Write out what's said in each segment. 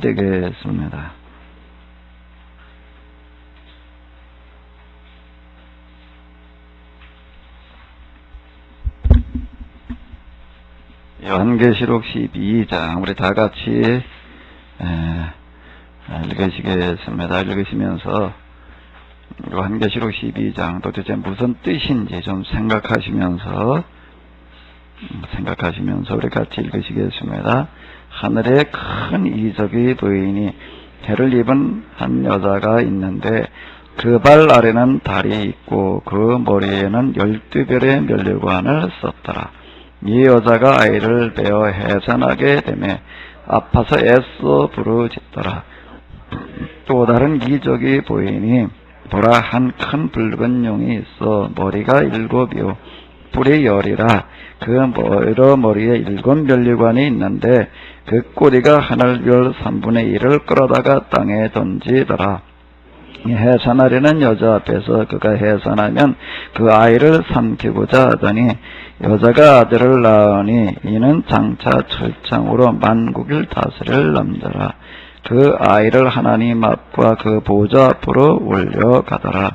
되겠습니다. 요한계시록 12장 우리 다 같이 읽으시겠습니다. 읽으시면서 요한계시록 12장 도대체 무슨 뜻인지 좀 생각하시면서 우리 같이 읽으시겠습니다. 하늘에 큰 이적이 보이니 해를 입은 한 여자가 있는데 그 발 아래는 달이 있고 그 머리에는 12별의 면류관을 썼더라. 이 여자가 아이를 베어 해산하게 되매 아파서 애써 부르짖더라. 또 다른 기적이 보이니 보라, 한 큰 붉은 용이 있어 머리가 7이요 뿔이 10이라. 그 여러 머리에 7 면류관이 있는데 그 꼬리가 하늘별 3분의 1을 끌어다가 땅에 던지더라. 해산하려는 여자 앞에서 그가 해산하면 그 아이를 삼키고자 하더니 여자가 아들을 낳으니 이는 장차 철창으로 만국을 다스릴 남자라. 그 아이를 하나님 앞과 그 보좌 앞으로 올려가더라.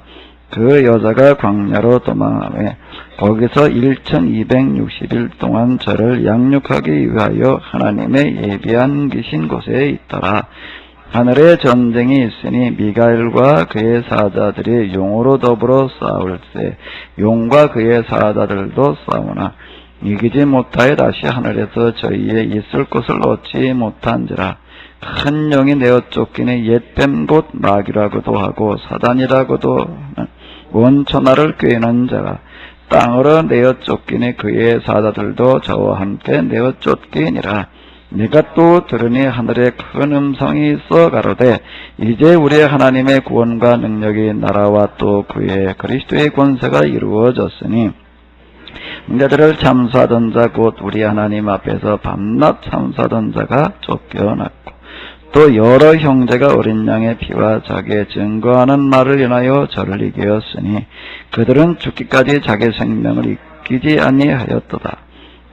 그 여자가 광야로 도망하며 거기서 1260일 동안 저를 양육하기 위하여 하나님의 예비한 계신 곳에 있더라. 하늘에 전쟁이 있으니 미가엘과 그의 사자들이 용으로 더불어 싸울세 용과 그의 사자들도 싸우나 이기지 못하여 다시 하늘에서 저희의 있을 곳을 얻지 못한지라. 큰 용이 내어 쫓기는 옛뱀 곧 마귀라고도 하고 사단이라고도 하는 원천하를 꿰는 자가 땅으로 내어 쫓기니 그의 사자들도 저와 함께 내어 쫓기니라. 내가 또 들으니 하늘에 큰 음성이 있어 가로되 이제 우리의 하나님의 구원과 능력이 나라와 또 그의 그리스도의 권세가 이루어졌으니 너희들을 참수하던 자 곧 우리 하나님 앞에서 밤낮 참수하던 자가 쫓겨났고 또 여러 형제가 어린 양의 피와 자기의 증거하는 말을 인하여 저를 이기었으니 그들은 죽기까지 자기 생명을 이기지 아니하였도다.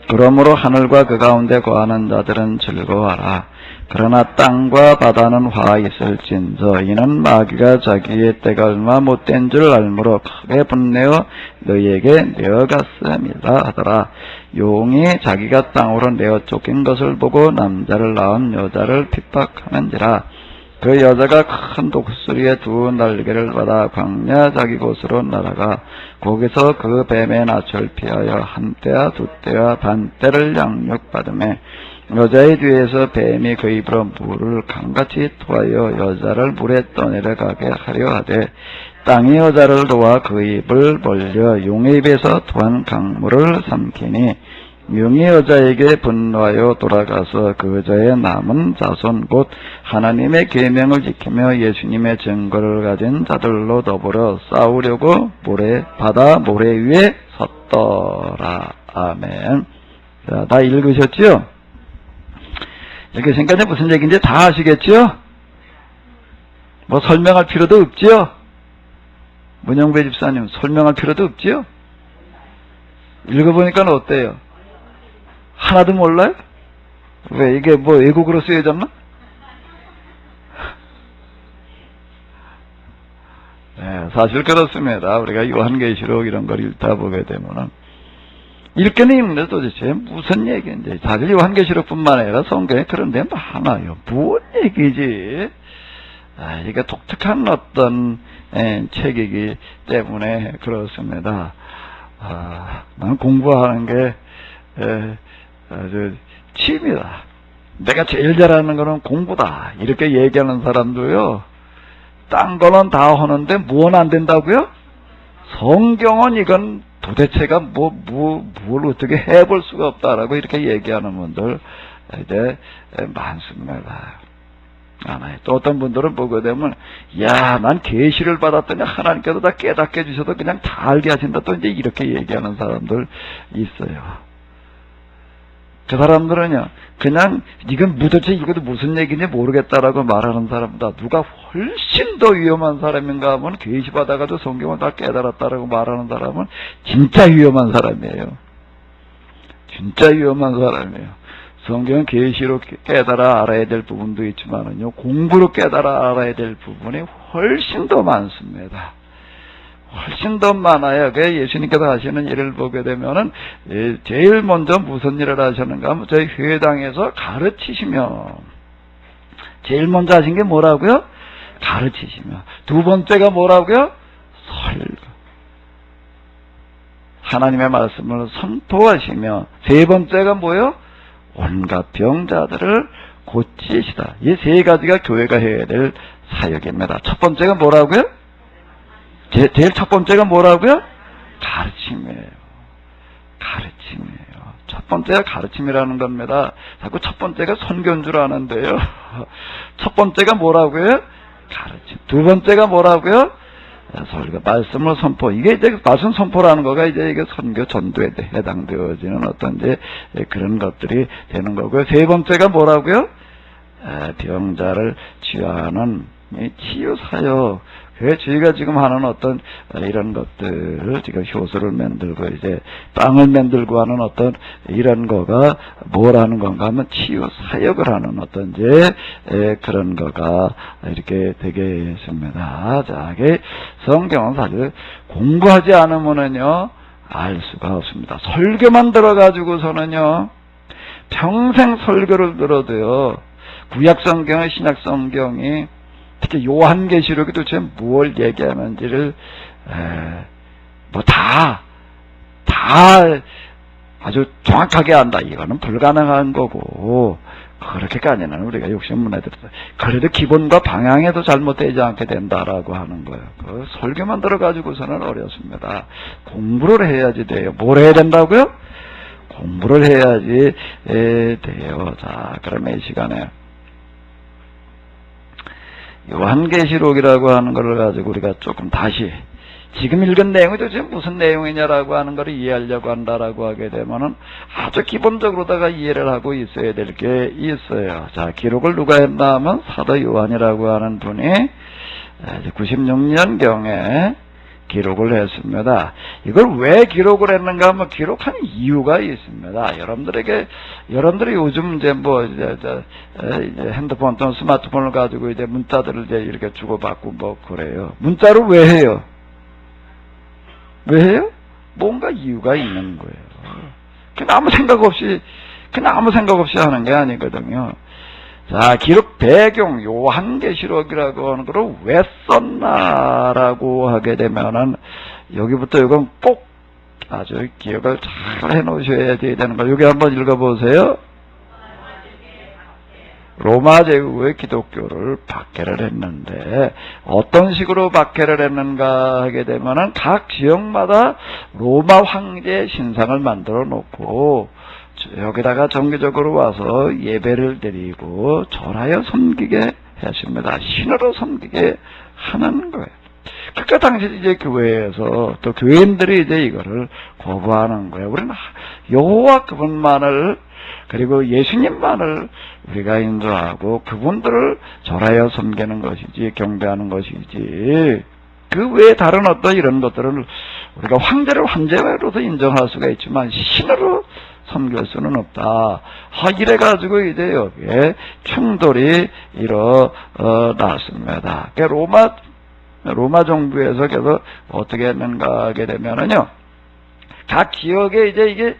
그러므로 하늘과 그 가운데 거하는 자들은 즐거워하라. 그러나 땅과 바다는 화 있을진저 이는 마귀가 자기의 때가 얼마 못된 줄 알므로 크게 분내어 너희에게 내어갔음이다 하더라. 용이 자기가 땅으로 내어 쫓긴 것을 보고 남자를 낳은 여자를 핍박하는지라. 그 여자가 큰 독수리의 2 날개를 받아 광야 자기 곳으로 날아가 거기서 그 뱀의 낯을 피하여 1때와 2때와 반때를 양육받으며 여자의 뒤에서 뱀이 그 입으로 물을 강같이 토하여 여자를 물에 떠내려가게 하려 하되 땅이 여자를 도와 그 입을 벌려 용의 입에서 토한 강물을 삼키니 용이 여자에게 분노하여 돌아가서 그 여자의 남은 자손 곧 하나님의 계명을 지키며 예수님의 증거를 가진 자들로 더불어 싸우려고 바다 모래 위에 섰더라. 아멘. 자, 다 읽으셨죠? 읽으시니까 무슨 얘기인지 다 아시겠죠? 뭐 설명할 필요도 없지요? 문영배 집사님 설명할 필요도 없지요? 읽어보니까 어때요? 하나도 몰라요? 왜 이게 뭐 외국어로 쓰여졌나? 네, 사실 그렇습니다. 우리가 요한계시록 이런 걸 읽다 보게 되면은 읽기는 읽는데 도대체 무슨 얘기인지. 사실 요한계시록뿐만 아니라 성경에 그런 데 많아요. 무슨 얘기지? 이게 독특한 어떤 책이기 때문에 그렇습니다. 난 공부하는 게 아주 취미다. 내가 제일 잘하는 거는 공부다. 이렇게 얘기하는 사람도요. 딴 거는 다 하는데 뭐는 안 된다고요? 성경은 이건 도대체가 뭘 어떻게 해볼 수가 없다라고 이렇게 얘기하는 분들 이제 많습니다. 또 어떤 분들은 보게 되면 야, 난 계시를 받았더니 하나님께서 다 깨닫게 해주셔도 그냥 다 알게 하신다. 또 이제 이렇게 얘기하는 사람들 있어요. 그 사람들은요, 그냥 이건 도대체 이것도 무슨 얘기인지 모르겠다라고 말하는 사람보다 누가 훨씬 더 위험한 사람인가 하면 계시 받아가지고 성경을 다 깨달았다라고 말하는 사람은 진짜 위험한 사람이에요. 진짜 위험한 사람이에요. 성경은 계시로 깨달아 알아야 될 부분도 있지만은요, 공부로 깨달아 알아야 될 부분이 훨씬 더 많습니다. 훨씬 더 많아요. 예수님께서 하시는 일을 보게 되면은, 제일 먼저 무슨 일을 하셨는가 하면, 저희 회당에서 가르치시며, 제일 먼저 하신 게 뭐라고요? 가르치시며. 두 번째가 뭐라고요? 설교. 하나님의 말씀을 선포하시며, 세 번째가 뭐예요? 온갖 병자들을 고치시다. 이 세 가지가 교회가 해야 될 사역입니다. 첫 번째가 뭐라고요? 제일 첫 번째가 뭐라고요? 가르침이에요. 가르침이에요. 첫 번째가 가르침이라는 겁니다. 자꾸 첫 번째가 선교인 줄 아는데요. 첫 번째가 뭐라고요? 가르침. 두 번째가 뭐라고요? 설교, 말씀을 선포. 이게 이제 말씀 선포라는 거가 이제 이게 선교 전도에 해당되어지는 어떤 이제 그런 것들이 되는 거고요. 세 번째가 뭐라고요? 병자를 치유하는 치유 사역. 왜 저희가 지금 하는 어떤 이런 것들을 지금 효소를 만들고 이제 빵을 만들고 하는 어떤 이런 거가 뭐라는 건가 하면 치유 사역을 하는 어떤 이제 그런 거가 이렇게 되겠습니다. 자, 이게 성경은 사실 공부하지 않으면은요 알 수가 없습니다. 설교만 들어가지고서는요 평생 설교를 들어도요 구약 성경의 신약 성경이 특히 요한계시록이 도대체 무엇을 얘기하는지를 다 아주 정확하게 안다. 이거는 불가능한 거고 그렇게까지는 우리가 욕심문에 들어서 그래도 기본과 방향에도 잘못되지 않게 된다라고 하는 거예요. 그 설교만 들어가지고서는 어렵습니다. 공부를 해야지 돼요. 뭘 해야 된다고요? 공부를 해야지 돼요. 자, 그러면 이 시간에 요한계시록이라고 하는 걸 가지고 우리가 조금 다시 지금 읽은 내용이 도대체 무슨 내용이냐라고 하는 걸 이해하려고 한다라고 하게 되면은 아주 기본적으로다가 이해를 하고 있어야 될 게 있어요. 자, 기록을 누가 했나 하면 사도 요한이라고 하는 분이 96년경에 기록을 했습니다. 이걸 왜 기록을 했는가 하면 기록하는 이유가 있습니다. 여러분들이 요즘 이제 이제 핸드폰 또는 스마트폰을 가지고 이제 문자들을 이제 이렇게 주고받고 뭐 그래요. 문자를 왜 해요? 왜 해요? 뭔가 이유가 있는 거예요. 그냥 아무 생각 없이 하는 게 아니거든요. 자, 기록 배경 요한계시록이라고 하는 거를 왜 썼나라고 하게 되면은 여기부터 이건 꼭 아주 기억을 잘 해놓으셔야 되는 거. 여기 한번 읽어보세요. 로마 제국의 기독교를 박해를 했는데 어떤 식으로 박해를 했는가 하게 되면은 각 지역마다 로마 황제 신상을 만들어 놓고 여기다가 정기적으로 와서 예배를 드리고 절하여 섬기게 했습니다. 신으로 섬기게 하는 거예요. 그러니까 당시 이제 교회에서 또 교인들이 이제 이거를 거부하는 거예요. 우리는 여호와 그분만을 그리고 예수님만을 우리가 인도하고 그분들을 절하여 섬기는 것이지 경배하는 것이지 그 외에 다른 어떤 이런 것들을 우리가 황제를 황제로서 인정할 수가 있지만 신으로 섬길 수는 없다. 이래가지고 이제 여기에 충돌이 일어났습니다. 로마 정부에서 계속 어떻게 했는가 하게 되면은요, 각 지역에 이제 이게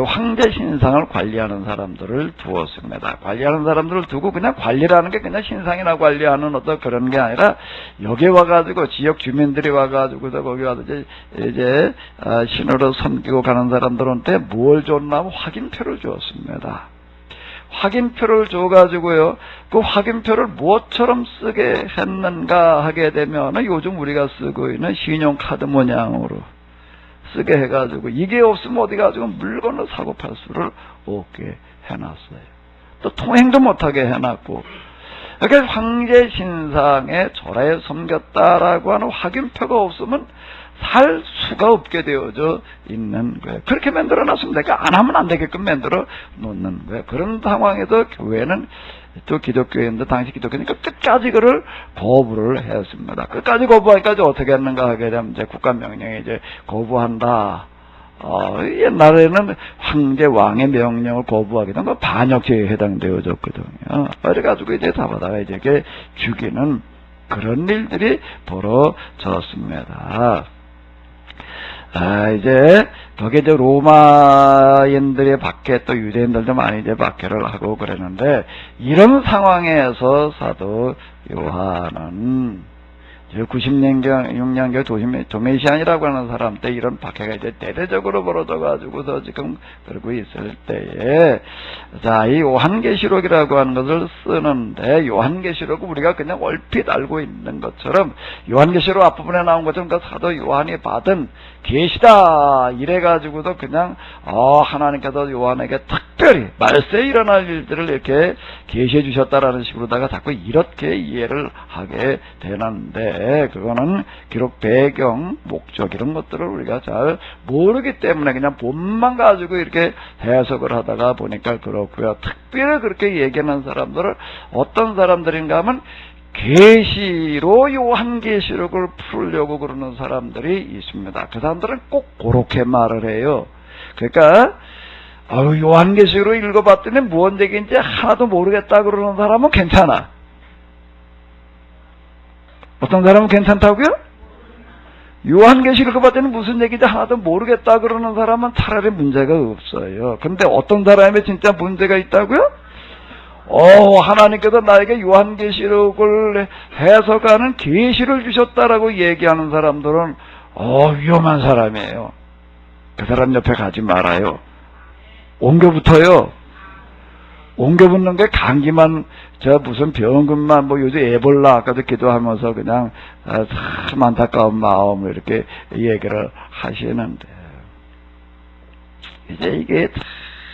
황제 신상을 관리하는 사람들을 두었습니다. 관리하는 사람들을 두고 그냥 관리라는 게 그냥 신상이나 관리하는 어떤 그런 게 아니라 여기 와가지고 지역 주민들이 와가지고서 거기 와서 이제 신으로 섬기고 가는 사람들한테 뭘 줬나 확인표를 주었습니다. 확인표를 줘가지고요, 그 확인표를 무엇처럼 쓰게 했는가 하게 되면 요즘 우리가 쓰고 있는 신용카드 모양으로 쓰게 해가지고 이게 없으면 어디 가지고 물건을 사고 팔 수를 없게 해놨어요. 또 통행도 못하게 해놨고, 그러니까 황제 신상에 절하여 섬겼다라고 하는 확인표가 없으면 살 수가 없게 되어져 있는 거예요. 그렇게 만들어놨으면 내가 안 하면 안 되게끔 만들어 놓는 거예요. 그런 상황에서 교회는 또 기독교인들 당시 기독교니까 끝까지 그를 거부를 했습니다. 끝까지 거부하니까 어떻게 했는가 하게 되면 이제 국가명령에 이제 거부한다 옛날에는 황제 왕의 명령을 거부하게 되면 반역죄에 해당되어졌거든요. 그래가지고 이제 잡아다가 이제 죽이는 그런 일들이 벌어졌습니다. 이제 거기에 이제 로마인들의 박해, 또 유대인들도 많이 이제 박해를 하고 그랬는데, 이런 상황에서 사도 요한은 96년경 도메시안이라고 하는 사람 때 이런 박해가 이제 대대적으로 벌어져가지고서 지금 그러고 있을 때에, 자, 이 요한계시록이라고 하는 것을 쓰는데, 요한계시록은 우리가 그냥 얼핏 알고 있는 것처럼, 요한계시록 앞부분에 나온 것처럼 그 사도 요한이 받은 계시다 이래가지고도 그냥 하나님께서 요한에게 특별히 말세에 일어날 일들을 이렇게 계시해 주셨다라는 식으로다가 자꾸 이렇게 이해를 하게 되는데, 그거는 기록 배경, 목적 이런 것들을 우리가 잘 모르기 때문에 그냥 본만 가지고 이렇게 해석을 하다가 보니까 그렇고요. 특별히 그렇게 얘기하는 사람들은 어떤 사람들인가 하면 계시로 요한계시록을 풀려고 그러는 사람들이 있습니다. 그 사람들은 꼭 그렇게 말을 해요. 그러니까 요한계시록 읽어봤더니 무슨 얘기인지 하나도 모르겠다 그러는 사람은 괜찮아. 어떤 사람은 괜찮다고요? 요한계시록 읽어봤더니 무슨 얘기인지 하나도 모르겠다 그러는 사람은 차라리 문제가 없어요. 근데 어떤 사람이 진짜 문제가 있다고요? 하나님께서 나에게 요한계시록을 해석하는 계시를 주셨다라고 얘기하는 사람들은 위험한 사람이에요. 그 사람 옆에 가지 말아요. 옮겨붙어요. 옮겨붙는 게 감기만, 무슨 병금만, 요즘 에볼라 아까도 기도하면서 그냥 참 안타까운 마음을 이렇게 얘기를 하시는데, 이제 이게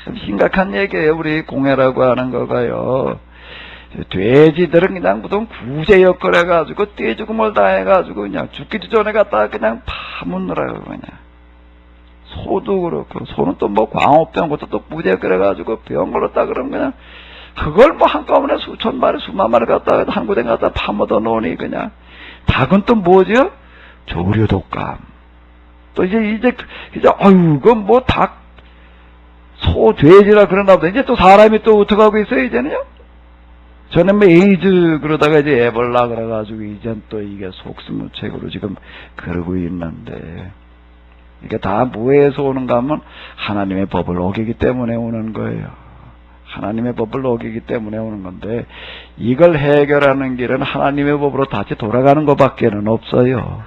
참 심각한 얘기예요. 우리 공해라고 하는 거가요. 돼지들은 그냥 무슨 구제역걸 해가지고 떼죽음을 당해가지고 그냥 죽기도 전에 갖다가 그냥 파묻느라고 그냥. 소도 그렇고, 소는 또 광우병 것도 또 구제역걸 해가지고 병 걸렸다 그러면 그냥 그걸 한꺼번에 수천 마리, 수만 마리 갖다가 한 구덩이 갖다 파묻어 놓으니 그냥. 닭은 또 뭐죠? 조류독감. 또 이제 그건 닭, 소, 돼지라 그러나 보다. 이제 또 사람이 또 어떻게 하고 있어요, 이제는요? 전에 에이즈 그러다가 이제 에볼라 그래가지고 이젠 또 이게 속수무책으로 지금 그러고 있는데, 이게 다 뭐에서 오는가 하면 하나님의 법을 어기기 때문에 오는 거예요. 하나님의 법을 어기기 때문에 오는 건데, 이걸 해결하는 길은 하나님의 법으로 다시 돌아가는 것밖에는 없어요.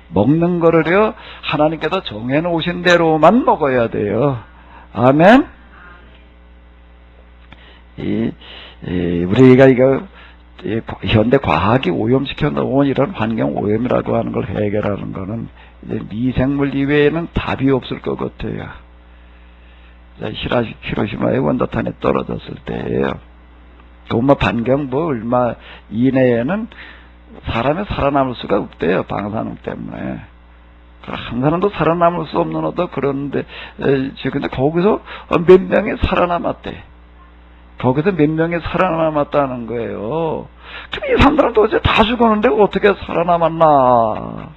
먹는 거를요, 하나님께서 정해놓으신 대로만 먹어야 돼요. 아멘? 우리가 현대 과학이 오염시켜 놓은 이런 환경 오염이라고 하는 걸 해결하는 거는 이제 미생물 이외에는 답이 없을 것 같아요. 히로시마의 원자탄이 떨어졌을 때예요. 반경 얼마 이내에는 사람이 살아남을 수가 없대요. 방사능 때문에. 한 사람도 살아남을 수 없는 어떤 그런데, 근데 거기서 몇 명이 살아남았대. 거기서 몇 명이 살아남았다는 거예요. 그럼 이 사람들은 도대체 다 죽었는데 어떻게 살아남았나?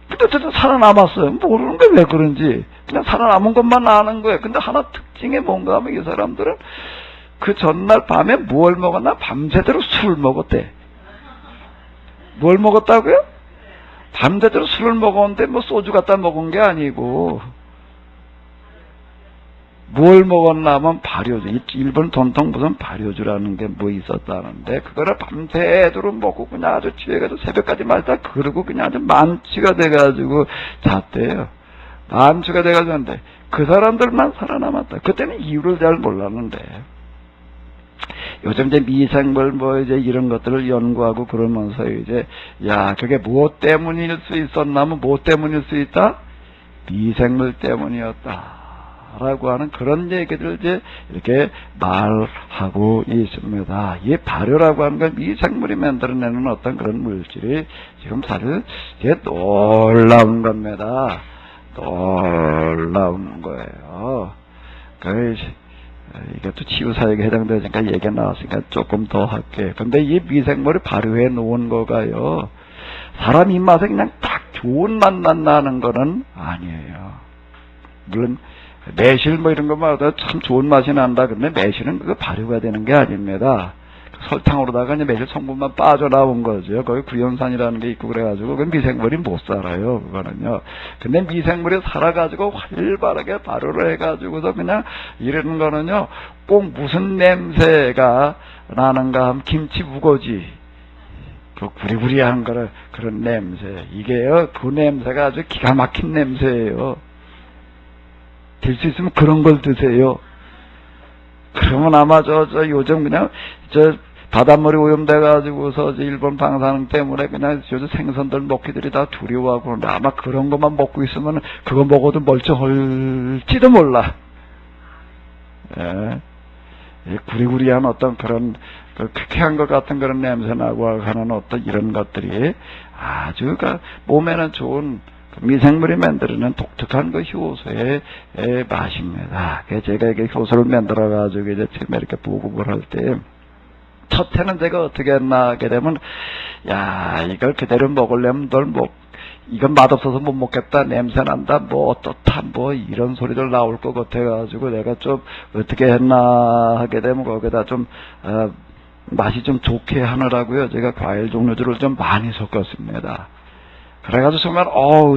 근데 어쨌든 살아남았어요. 모르는 게 왜 그런지. 그냥 살아남은 것만 아는 거예요. 근데 하나 특징이 뭔가 하면 이 사람들은 그 전날 밤에 뭘 먹었나? 밤새도록 술 먹었대. 뭘 먹었다고요? 밤새도록 술을 먹었는데 소주 갖다 먹은 게 아니고 뭘 먹었나 하면 발효주. 일본 전통 무슨 발효주라는 게 있었다는데 그거를 밤새도록 먹고 그냥 아주 취해가지고 새벽까지 마시다 그러고 그냥 아주 만취가 돼가지고 잤대요. 만취가 돼가지고 했는데 그 사람들만 살아남았다. 그때는 이유를 잘 몰랐는데 요즘 이제 미생물 이런 것들을 연구하고 그러면서 그게 무엇 때문일 수 있었나면 무엇 때문일 수 있다? 미생물 때문이었다. 라고 하는 그런 얘기들을 이렇게 말하고 있습니다. 이 발효라고 하는 건 미생물이 만들어내는 어떤 그런 물질이 지금 사실 놀라운 겁니다. 놀라운 거예요. 이것도 치유사역에 해당되니까 얘기가 나왔으니까 조금 더 할게. 근데 이 미생물이 발효해 놓은 거가요, 사람 입맛에 그냥 딱 좋은 맛 나는 거는 아니에요. 물론 매실 뭐 이런 것마다 참 좋은 맛이 난다. 근데 매실은 그거 발효가 되는 게 아닙니다. 설탕으로다가 이제 매실 성분만 빠져나온 거죠. 거기 구연산이라는 게 있고 그래가지고 그 미생물이 못 살아요. 그거는요. 근데 미생물이 살아가지고 활발하게 발효를 해가지고서 그냥 이러는 거는요. 꼭 무슨 냄새가 나는가 하면 김치 우거지. 그 구리구리한 거를 그런 냄새. 이게요. 그 냄새가 아주 기가 막힌 냄새예요. 될 수 있으면 그런 걸 드세요. 그러면 아마 요즘 그냥 바닷물이 오염돼가지고서 일본 방사능 때문에 그냥 요즘 생선들 먹기들이 다 두려워하고 그런데 아마 그런 것만 먹고 있으면 그거 먹어도 멀쩡할지도 몰라. 예. 구리구리한 어떤 그런 쾌쾌한 것 같은 그런 냄새 나고 하는 어떤 이런 것들이 아주 몸에는 좋은 미생물이 만들어낸 독특한 그 효소의 맛입니다. 제가 이게 효소를 만들어가지고 이제 처음에 이렇게 보급을 할 때, 첫 해는 제가 어떻게 했나 하게 되면, 야, 이걸 그대로 먹으려면 이건 맛없어서 못 먹겠다, 냄새 난다, 뭐 어떻다, 뭐 이런 소리들 나올 것 같아가지고 내가 좀 어떻게 했나 하게 되면 거기다 좀, 맛이 좀 좋게 하느라고요. 제가 과일 종류들을 좀 많이 섞었습니다. 그래가지고 정말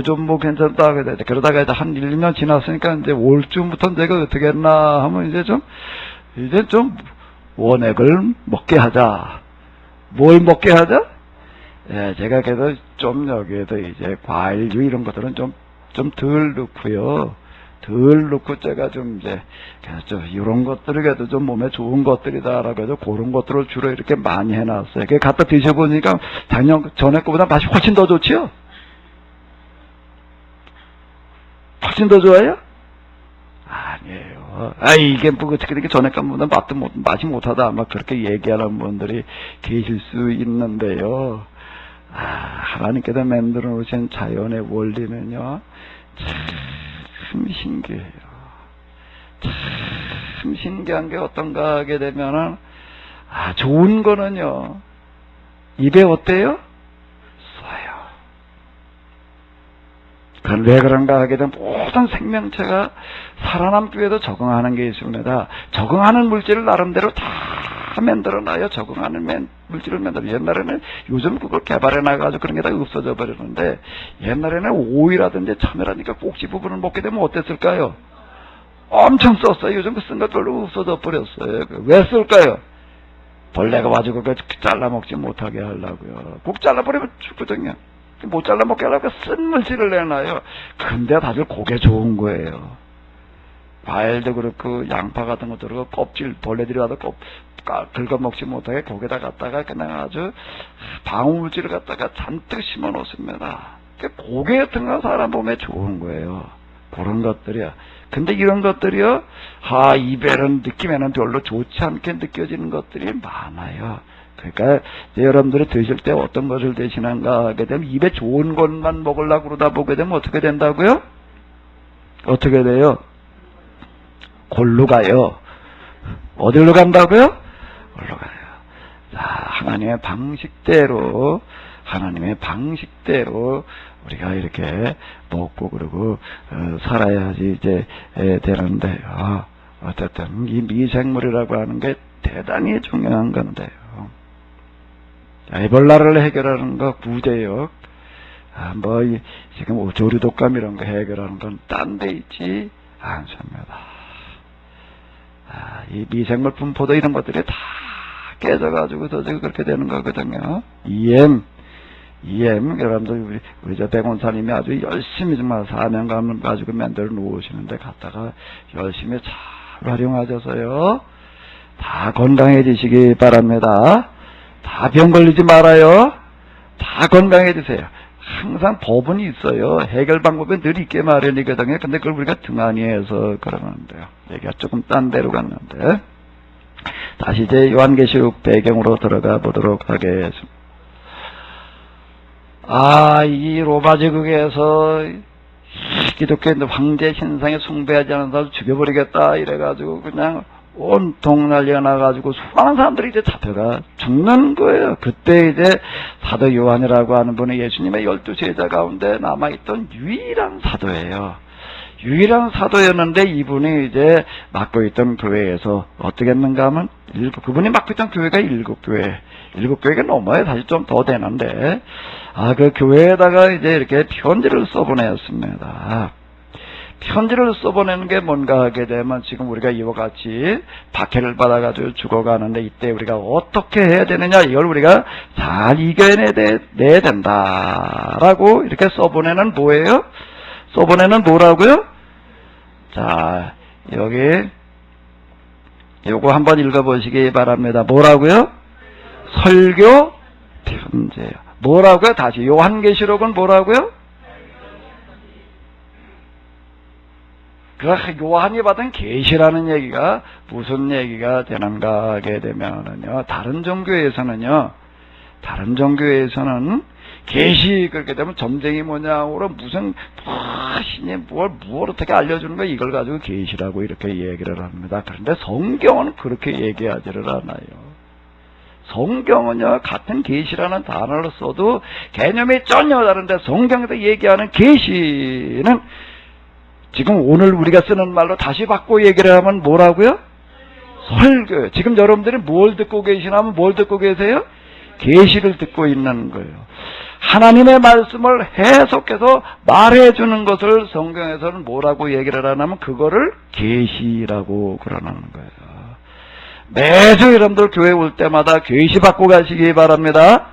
좀 뭐 괜찮다 그러다가 이제 한 1, 2년 지났으니까 이제 올쯤부터 제가 어떻게 했나 하면 이제 좀 원액을 먹게 하자. 뭘 먹게 하자? 예, 제가 그래도 좀 여기에도 이제 과일류 이런 것들은 좀 덜 넣고요. 덜 넣고 제가 좀 이제 그래서 이런 것들이 그래도 좀 몸에 좋은 것들이다라고 해서 그런 것들을 주로 이렇게 많이 해놨어요. 그게 갖다 드셔보니까 당연 전에 거보다 맛이 훨씬 더 좋지요. 훨씬 더 좋아요? 아니에요. 이게 뭐 어떻게 되게 전에 거보다 맛이 못하다 아마 그렇게 얘기하는 분들이 계실 수 있는데요. 하나님께서 만들어 놓으신 자연의 원리는요, 참 신기해요. 참 신기한 게 어떤가 하게 되면은, 좋은 거는요, 입에 어때요? 써요. 그건 왜 그런가 하게 되면 모든 생명체가 살아남기 위해서 적응하는 게 있습니다. 적응하는 물질을 나름대로 다 만들어놔요. 적응하는 물질을 만들어. 옛날에는 요즘 그걸 개발해 나가지고 그런 게 다 없어져 버리는데 옛날에는 오이라든지 참외라든가 꼭지 부분을 먹게 되면 어땠을까요? 엄청 썼어요. 요즘 그 쓴 것 별로 없어져 버렸어요. 왜 쓸까요? 벌레가 와가지고 잘라 먹지 못하게 하려고요. 꼭 잘라버리면 죽거든요. 못 잘라 먹게 하려고 쓴 물질을 내놔요. 근데 다들 그게 좋은 거예요. 과일도 그렇고 양파 같은 것도 그렇고 껍질 벌레들이 와도 긁어 먹지 못하게 거기다 갖다가 그냥 아주 방어물질을 갖다가 잔뜩 심어 놓습니다. 고개 같은 건 사람 몸에 좋은 거예요. 그런 것들이야. 근데 이런 것들이요, 입에는 느낌에는 별로 좋지 않게 느껴지는 것들이 많아요. 그러니까 여러분들이 드실 때 어떤 것을 드시는가 하게 되면 입에 좋은 것만 먹으려고 그러다 보게 되면 어떻게 된다고요? 어떻게 돼요? 골로 가요. 어디로 간다고요? 골로 가요. 자, 하나님의 방식대로 우리가 이렇게 먹고 그러고 살아야지 이제 되는데요. 어쨌든 이 미생물이라고 하는 게 대단히 중요한 건데요. 에볼라를 해결하는 거 구제역, 지금 조류독감 이런 거 해결하는 건 딴 데 있지 않습니다. 이 미생물 분포도 이런 것들이 다 깨져가지고서 지금 그렇게 되는 거거든요. EM, 여러분들, 우리 백원사님이 아주 열심히 정말 사명감을 가지고 만들어 놓으시는데 갖다가 열심히 잘 활용하셔서요. 다 건강해지시기 바랍니다. 다 병 걸리지 말아요. 다 건강해지세요. 항상 법은 있어요. 해결 방법은 늘 있게 마련이거든요. 근데 그걸 우리가 등한히해서 그러는데요. 얘기가 조금 딴 데로 갔는데. 다시 이제 요한계시록 배경으로 들어가 보도록 하겠습니다. 이 로마 제국에서 기독교인들 황제 신상에 숭배하지 않은 사람을 죽여버리겠다 이래가지고 그냥 온통 난리가 나가지고 수많은 사람들이 이제 잡혀가 죽는 거예요. 그때 이제 사도 요한이라고 하는 분이 예수님의 12 제자 가운데 남아있던 유일한 사도예요. 유일한 사도였는데 이분이 이제 맡고 있던 교회에서 어떻게 했는가 하면 그분이 맡고 있던 교회가 일곱 교회가 넘어야 사실 좀 더 되는데 그 교회에다가 이제 이렇게 편지를 써보냈습니다. 편지를 써보내는 게 뭔가 하게 되면 지금 우리가 이와 같이 박해를 받아가지고 죽어가는데 이때 우리가 어떻게 해야 되느냐 이걸 우리가 잘 이겨내야 된다라고 이렇게 써보내는 뭐예요? 써보내는 뭐라고요? 자, 여기 요거 한번 읽어보시기 바랍니다. 뭐라고요? 설교 편지예요. 뭐라고요? 다시 요한계시록은 뭐라고요? 그 요한이 받은 계시라는 얘기가 무슨 얘기가 되는가 하게 되면은요, 다른 종교에서는 계시 그렇게 되면 점쟁이 모양으로 무슨 신이 뭘 어떻게 알려주는 거 이걸 가지고 계시라고 이렇게 얘기를 합니다. 그런데 성경은 그렇게 얘기하지를 않아요. 성경은요, 같은 계시라는 단어를 써도 개념이 전혀 다른데 성경에서 얘기하는 계시는 지금 오늘 우리가 쓰는 말로 다시 바꿔 얘기를 하면 뭐라고요? 설교. 지금 여러분들이 뭘 듣고 계시냐면 뭘 듣고 계세요? 계시를 듣고 있는 거예요. 하나님의 말씀을 해석해서 말해주는 것을 성경에서는 뭐라고 얘기를 하냐면 그거를 계시라고 그러는 거예요. 매주 여러분들 교회 올 때마다 계시 받고 가시기 바랍니다.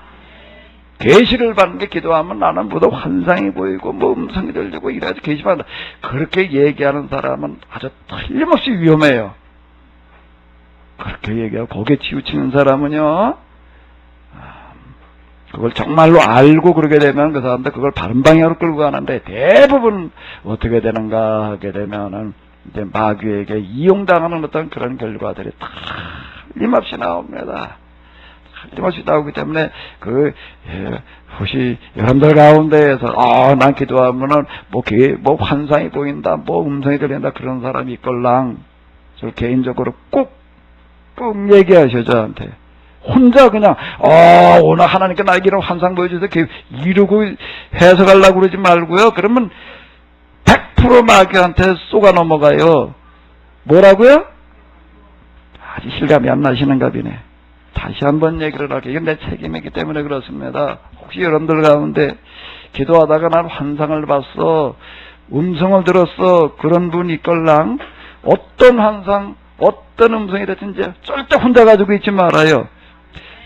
계시를 받는 게 기도하면 나는 뭐다 환상이 보이고 뭐 음성이 들리고 이래야지 계시 받는다. 그렇게 얘기하는 사람은 아주 틀림없이 위험해요. 그렇게 얘기하고 거기에 치우치는 사람은요, 그걸 정말로 알고 그러게 되면 그 사람들 그걸 바른 방향으로 끌고 가는데 대부분 어떻게 되는가 하게 되면은 이제 마귀에게 이용당하는 어떤 그런 결과들이 틀림없이 나옵니다. 틀림없이 나오기 때문에 혹시 여러분들 가운데에서 난 기도하면은 뭐 환상이 보인다, 뭐 음성이 들린다 그런 사람이 있걸랑 저 개인적으로 꼭 얘기하셔 저한테. 혼자 그냥 오늘 하나님께 나에게 이런 환상 보여주세요 이러고 해석하려고 그러지 말고요. 그러면 100% 마귀한테 쏘가 넘어가요. 뭐라고요? 아직 실감이 안 나시는가 보네. 다시 한번 얘기를 할게요. 이건 내 책임이기 때문에 그렇습니다. 혹시 여러분들 가운데 기도하다가 난 환상을 봤어, 음성을 들었어 그런 분이 있걸랑 어떤 환상 어떤 음성이 됐든지 절대 혼자 가지고 있지 말아요.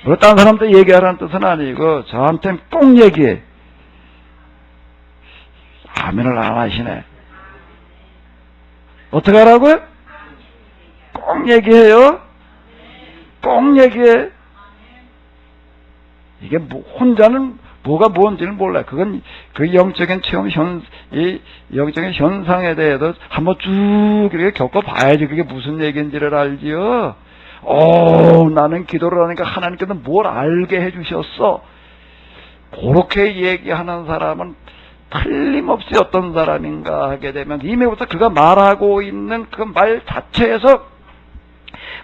뭐 다른 사람한테 얘기하라는 뜻은 아니고 저한테는 꼭 얘기해. 아멘을 안 하시네. 어떻게 하라고요? 꼭 얘기해요. 꼭 얘기해. 이게 혼자는 뭐가 뭔지는 몰라요. 그건 그 영적인 체험 이 영적인 현상에 대해서 한번 쭉 이렇게 겪어봐야지 그게 무슨 얘기인지를 알지요. 나는 기도를 하니까 하나님께서 뭘 알게 해주셨어. 그렇게 얘기하는 사람은 틀림없이 어떤 사람인가 하게 되면 이미부터 그가 말하고 있는 그 말 자체에서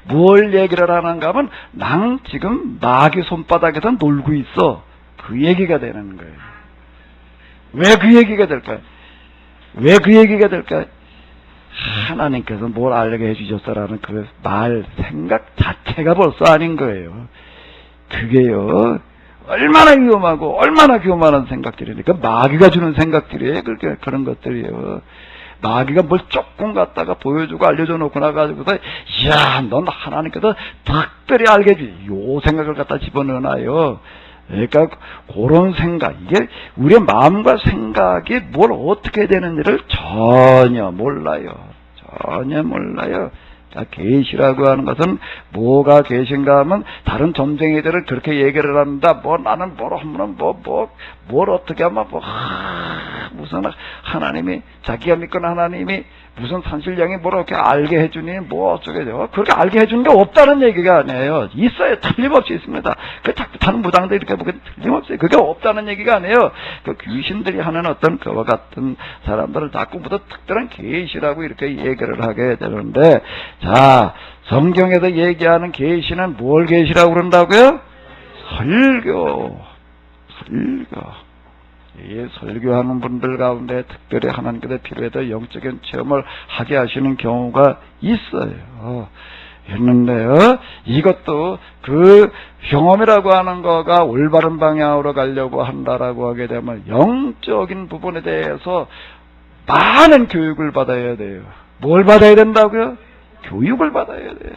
뭘 얘기를 하는가 하면 난 지금 마귀 손바닥에서 놀고 있어. 그 얘기가 되는 거예요. 왜 그 얘기가 될까요? 왜 그 얘기가 될까요? 하나님께서 뭘 알게 해주셨어라는 그 말, 생각 자체가 벌써 아닌 거예요. 그게요, 얼마나 위험하고 얼마나 교만한 생각들이니까 마귀가 주는 생각들이에요. 그런 것들이에요. 마귀가 뭘 조금 갖다가 보여주고 알려줘 놓고 나가지고서 이야 넌 하나님께서 특별히 알게 해주지 요 생각을 갖다 집어넣어놔요. 그러니까 그런 생각, 이게 우리의 마음과 생각이 뭘 어떻게 되는지를 전혀 몰라요. 전혀 몰라요. 자, 계시라고 하는 것은 뭐가 계신가 하면 다른 점쟁이들을 그렇게 얘기를 합니다. 나는 뭘 하면 뭘 어떻게 하면 무슨 하나님이 자기가 믿는 하나님이 무슨 산신령이 뭘 이렇게 알게 해주니 뭐 어쩌게 돼요. 그렇게 알게 해주는 게 없다는 얘기가 아니에요. 있어요. 틀림없이 있습니다. 그 자꾸 다른 무당들 이렇게 보게 틀림없어요. 그게 없다는 얘기가 아니에요. 그 귀신들이 하는 어떤 그와 같은 사람들을 자꾸부터 특별한 계시라고 이렇게 얘기를 하게 되는데, 자, 성경에서 얘기하는 계시는 뭘 계시라고 그런다고요? 설교. 이 설교하는 분들 가운데 특별히 하나님께서 필요해서 영적인 체험을 하게 하시는 경우가 있어요. 했는데요, 이것도 그 경험이라고 하는 거가 올바른 방향으로 가려고 한다라고 하게 되면 영적인 부분에 대해서 많은 교육을 받아야 돼요. 뭘 받아야 된다고요? 교육을 받아야 돼요.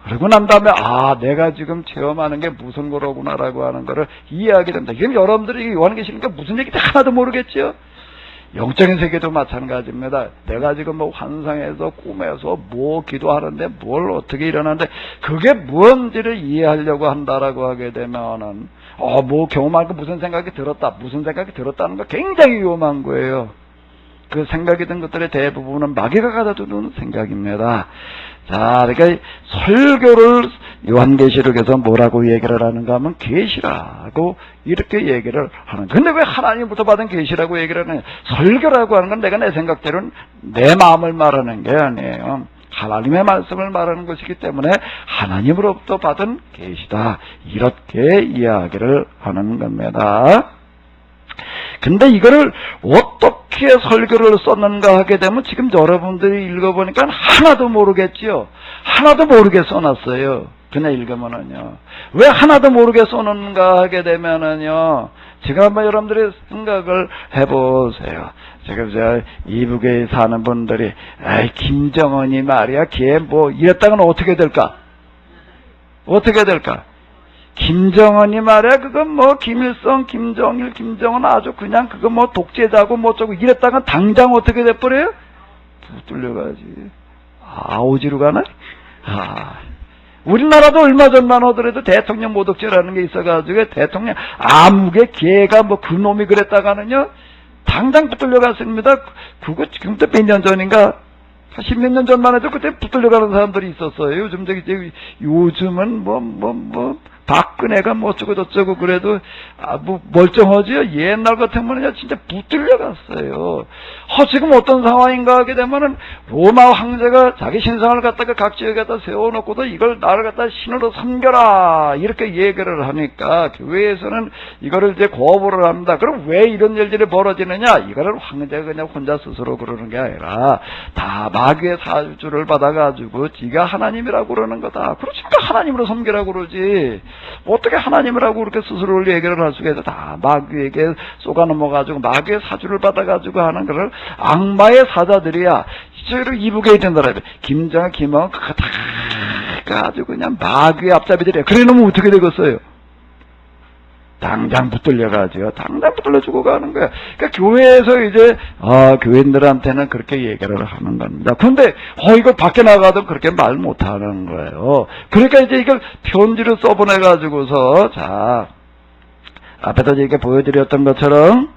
그러고 난 다음에 내가 지금 체험하는 게 무슨 거로구나라고 하는 거를 이해하게 된다. 지금 여러분들이 요한계시니까 무슨 얘기인지 하나도 모르겠죠? 영적인 세계도 마찬가지입니다. 내가 지금 뭐 환상에서 꿈에서 뭐 기도하는데 뭘 어떻게 일어나는데 그게 뭔지를 이해하려고 한다라고 하게 되면은 뭐 경험하고 무슨 생각이 들었다는 거 굉장히 위험한 거예요. 그 생각이 든 것들의 대부분은 마귀가 가다 두는 생각입니다. 자, 그러니까 설교를 요한계시록에서 뭐라고 얘기를 하는가 하면 계시라고 이렇게 얘기를 하는. 근데 왜 하나님부터 받은 계시라고 얘기를 하느냐? 설교라고 하는 건 내가 내 생각대로는 내 마음을 말하는 게 아니에요. 하나님의 말씀을 말하는 것이기 때문에 하나님으로부터 받은 계시다. 이렇게 이야기를 하는 겁니다. 근데 이거를 어떻게 설교를 썼는가 하게 되면 지금 여러분들이 읽어보니까 하나도 모르겠지요. 하나도 모르게 써놨어요. 그냥 읽으면은요. 왜 하나도 모르게 써놓는가 하게 되면은요. 지금 한번 여러분들이 생각을 해보세요. 지금 저 이북에 사는 분들이 김정은이 말이야 걔 뭐 이랬다가는 어떻게 될까? 어떻게 될까? 김정은이 말이야, 그건 뭐, 김일성, 김정일, 김정은 아주 그냥 그거 뭐 독재자고 뭐 어쩌고 이랬다가 당장 어떻게 돼버려요? 붙들려가지. 어디로 가나? 우리나라도 얼마 전만 하더라도 대통령 모독죄라는 게 있어가지고 대통령 아무개 걔가 뭐 그놈이 그랬다가는요, 당장 붙들려갔습니다. 그거 지금부터 몇 년 전인가? 10몇 년 전만 해도 그때 붙들려가는 사람들이 있었어요. 요즘은 박근혜가 뭐 어쩌고 저쩌고 그래도 뭐 멀쩡하지요. 옛날 같으면요 진짜 붙들려갔어요. 지금 어떤 상황인가 하게 되면은 로마 황제가 자기 신상을 갖다가 각 지역에 갖다 세워놓고도 이걸 나를 갖다 신으로 섬겨라 이렇게 얘기를 하니까 교회에서는 이거를 이제 거부를 합니다. 그럼 왜 이런 일들이 벌어지느냐? 이거를 황제가 그냥 혼자 스스로 그러는 게 아니라 다 마귀의 사주를 받아가지고 지가 하나님이라고 그러는 거다. 그렇지니까 하나님으로 섬기라고 그러지. 어떻게 하나님이라고 그렇게 스스로를 얘기를 할 수가 있어? 다 마귀에게 쏘가 넘어가지고 마귀의 사주를 받아가지고 하는 거를 악마의 사자들이야. 저희로 이북에 있는 나라에 김정은, 김왕 그거 다 아주 그냥 마귀의 앞잡이들이야. 그래 놓으면 어떻게 되겠어요? 당장 붙들려가지고 당장 붙들려 주고 가는 거야. 그러니까 교회에서 이제 교인들한테는 그렇게 얘기를 하는 겁니다. 근데 이거 밖에 나가도 그렇게 말 못하는 거예요. 그러니까 이제 이걸 편지를 써보내가지고서 자 앞에서 이렇게 보여드렸던 것처럼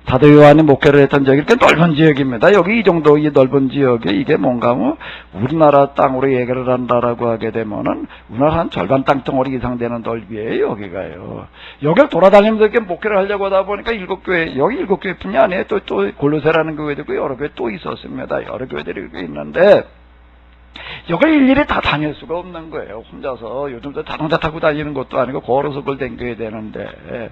사도 요한이 목회를 했던 지역이 이렇게 넓은 지역입니다. 여기 이 정도 이 넓은 지역에 이게 뭔가 하면 우리나라 땅으로 얘기를 한다라고 하게 되면은 우리나라 한 절반 땅덩어리 이상 되는 넓이에요. 여기가요. 여기를 돌아다니면서 이렇게 목회를 하려고 하다 보니까 여기 7교회뿐이 아니에요. 또 골로새라는 교회도 있고 여러 교회 또 있었습니다. 여러 교회들이 있는데 여길 일일이 다 다닐 수가 없는 거예요. 혼자서 요즘도 자동차 타고 다니는 것도 아니고 걸어서 그걸 댕겨야 되는데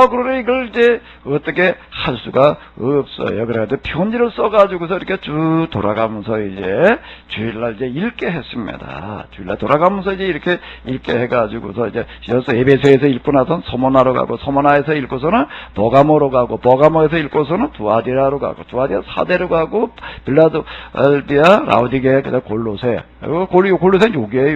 그러니 이걸 이제 어떻게 할 수가 없어요. 그래가지고 편지를 써가지고서 이렇게 쭉 돌아가면서 이제 주일날 이제 읽게 했습니다. 주일날 돌아가면서 이제 이렇게 읽게 해가지고서 이제 에베소에서 읽고 나서 소모나로 가고, 소모나에서 읽고서는 버가모로 가고, 버가모에서 읽고서는 두아디라로 가고, 두아디라 사대로 가고, 빌라델피아, 라우디게, 그다음 골로새. 골로새는 요게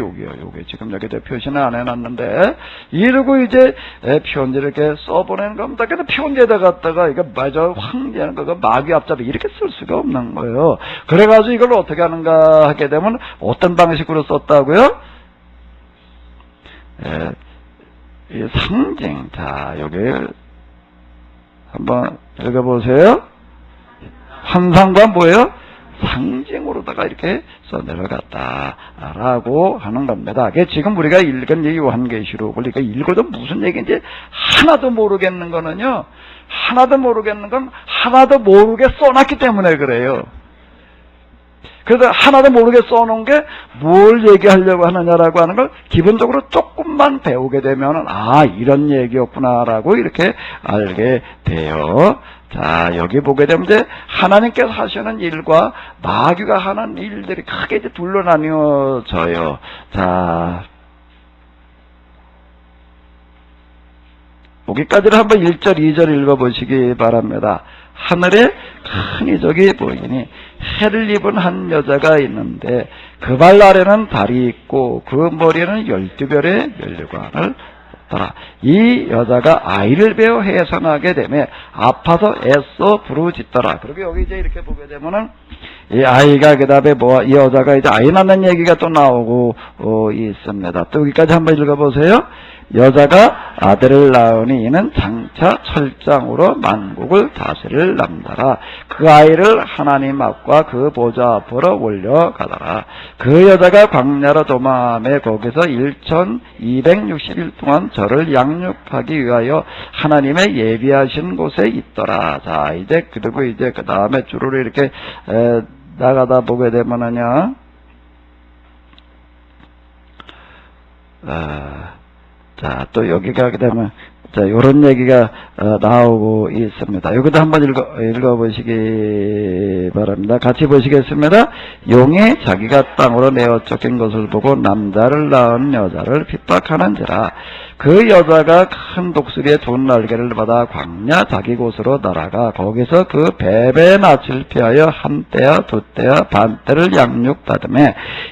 지금 여기 표시는 안 해놨는데 이러고 이제 편지를 이렇게 써보내는 겁니다. 근데 편지에다 갖다가 이거 맞아 황제는 그거 마귀 앞잡이 이렇게 쓸 수가 없는 거예요. 그래가지고 이걸 어떻게 하는가 하게 되면 어떤 방식으로 썼다고요? 이 상징. 자, 여기 한번 읽어보세요. 환상과 뭐예요? 상징으로다가 이렇게 써내려갔다라고 하는 겁니다. 지금 우리가 읽은 이 요한계시록을 우리가 읽어도 무슨 얘기인지 하나도 모르겠는 거는요. 하나도 모르게 써놨기 때문에 그래요. 그래서 하나도 모르게 써놓은 게 뭘 얘기하려고 하느냐라고 하는 걸 기본적으로 조금만 배우게 되면 아 이런 얘기였구나라고 이렇게 알게 돼요. 자 여기 보게 되면 이제 하나님께서 하시는 일과 마귀가 하는 일들이 크게 이제 둘로 나뉘어져요. 자 여기까지를 한번 1절 2절 읽어보시기 바랍니다. 하늘에 큰 이적이 보이니 해를 입은 한 여자가 있는데 그 발 아래는 달이 있고 그 머리에는 12별의 면류관을 뒀더라. 이 여자가 아이를 베어 해산하게 되매 아파서 애써 부르짖더라. 그리고 여기 이제 이렇게 보게 되면은 이 아이가 그 다음에 이 여자가 이제 아이 낳는 얘기가 또 나오고 있습니다. 또 여기까지 한번 읽어보세요. 여자가 아들을 낳으니 이는 장차 철장으로 만국을 다스릴 남자라. 그 아이를 하나님 앞과 그 보좌 앞으로 올려가더라. 그 여자가 광야로 도망하며 거기서 1260일 동안 저를 양육하기 위하여 하나님의 예비하신 곳에 있더라. 자 이제 그리고 이제 그 다음에 주로 이렇게 나가다 보게 되면은요 자, 또 여기가 그다음에 자, 요런 얘기가 나오고 있습니다. 여기도 한번 읽어보시기 바랍니다. 같이 보시겠습니다. 용이 자기가 땅으로 내어 쫓긴 것을 보고 남자를 낳은 여자를 핍박하는지라. 그 여자가 큰 독수리의 두 날개를 받아 광야 자기 곳으로 날아가 거기서 그 베베 낯을 피하여 한 때야 두 때야 반 때를 양육받으며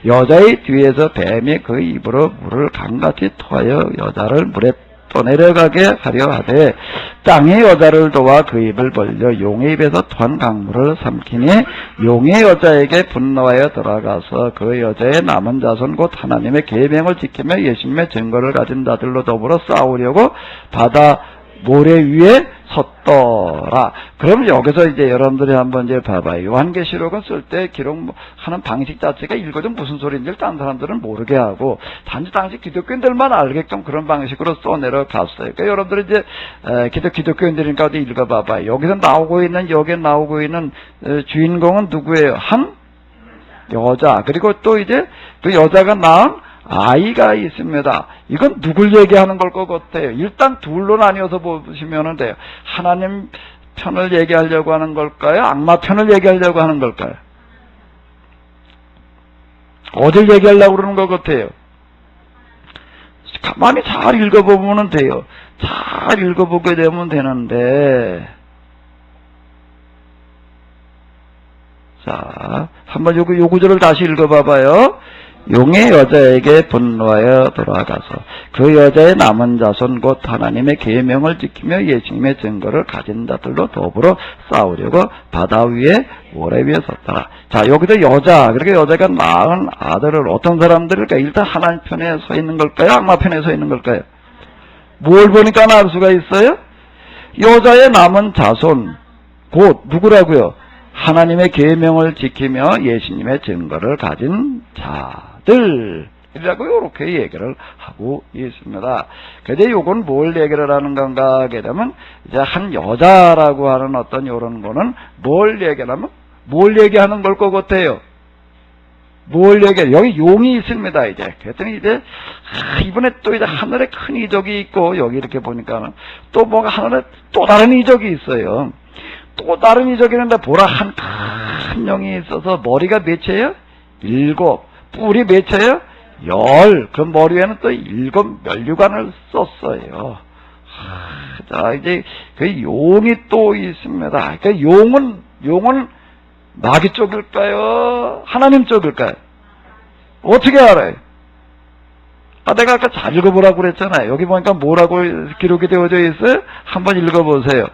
여자의 뒤에서 뱀이 그 입으로 물을 강같이 토하여 여자를 물에 또 내려가게 하려 하되 땅이 여자를 도와 그 입을 벌려 용의 입에서 토한 강물을 삼키니 용의 여자에게 분노하여 돌아가서 그 여자의 남은 자손 곧 하나님의 계명을 지키며 예수님의 증거를 가진 자들로 더불어 싸우려고 바다 모래 위에 섰더라. 그럼 여기서 이제 여러분들이 한번 이제 봐봐요. 요한계시록은 쓸 때 기록하는 방식 자체가 읽어도 무슨 소리인지 다른 사람들은 모르게 하고 단지 당시 기독교인들만 알게끔 그런 방식으로 써내려갔어요. 그러니까 여러분들이 이제 기독교인들이니까 어디 읽어봐봐요. 여기서 나오고 있는 여기에 나오고 있는 주인공은 누구예요? 한 여자. 그리고 또 이제 그 여자가 낳은 아이가 있습니다. 이건 누굴 얘기하는 걸 것 같아요? 일단 둘로 나뉘어서 보시면 돼요. 하나님 편을 얘기하려고 하는 걸까요? 악마 편을 얘기하려고 하는 걸까요? 어딜 얘기하려고 그러는 것 같아요? 가만히 잘 읽어보면 돼요. 잘 읽어보게 되면 되는데 자, 한번 요 구절을 다시 읽어봐봐요. 용의 여자에게 분노하여 돌아가서 그 여자의 남은 자손 곧 하나님의 계명을 지키며 예수님의 증거를 가진 자들로 더불어 싸우려고 바다 위에 모래 위에 섰더라. 자 여기도 여자 그렇게 여자가 낳은 아들을 어떤 사람들일까? 일단 하나님 편에 서 있는 걸까요? 악마 편에 서 있는 걸까요? 뭘 보니까 알 수가 있어요? 여자의 남은 자손 곧 누구라고요? 하나님의 계명을 지키며 예수님의 증거를 가진 자들이라고 이렇게 얘기를 하고 있습니다. 근데 요건 뭘 얘기를 하는 건가 하게 되면 이제 한 여자라고 하는 어떤 요런 거는 뭘 얘기하면 뭘 얘기하는 걸 것 같아요? 뭘 얘기해? 여기 용이 있습니다, 이제. 그랬더니 이제, 이번에 또 이제 하늘에 큰 이적이 있고, 여기 이렇게 보니까는 또 뭐가 하늘에 또 다른 이적이 있어요. 또 다른 이적이 있는데 보라 한 큰 영이 있어서 머리가 몇이에요? 7. 뿔이 몇이에요? 10. 그 머리에는 또 7 면류관을 썼어요. 자, 이제 그 용이 또 있습니다. 그 용은 마귀 쪽일까요? 하나님 쪽일까요? 어떻게 알아요? 내가 아까 잘 읽어보라고 그랬잖아요. 여기 보니까 뭐라고 기록이 되어져 있어요? 한번 읽어보세요.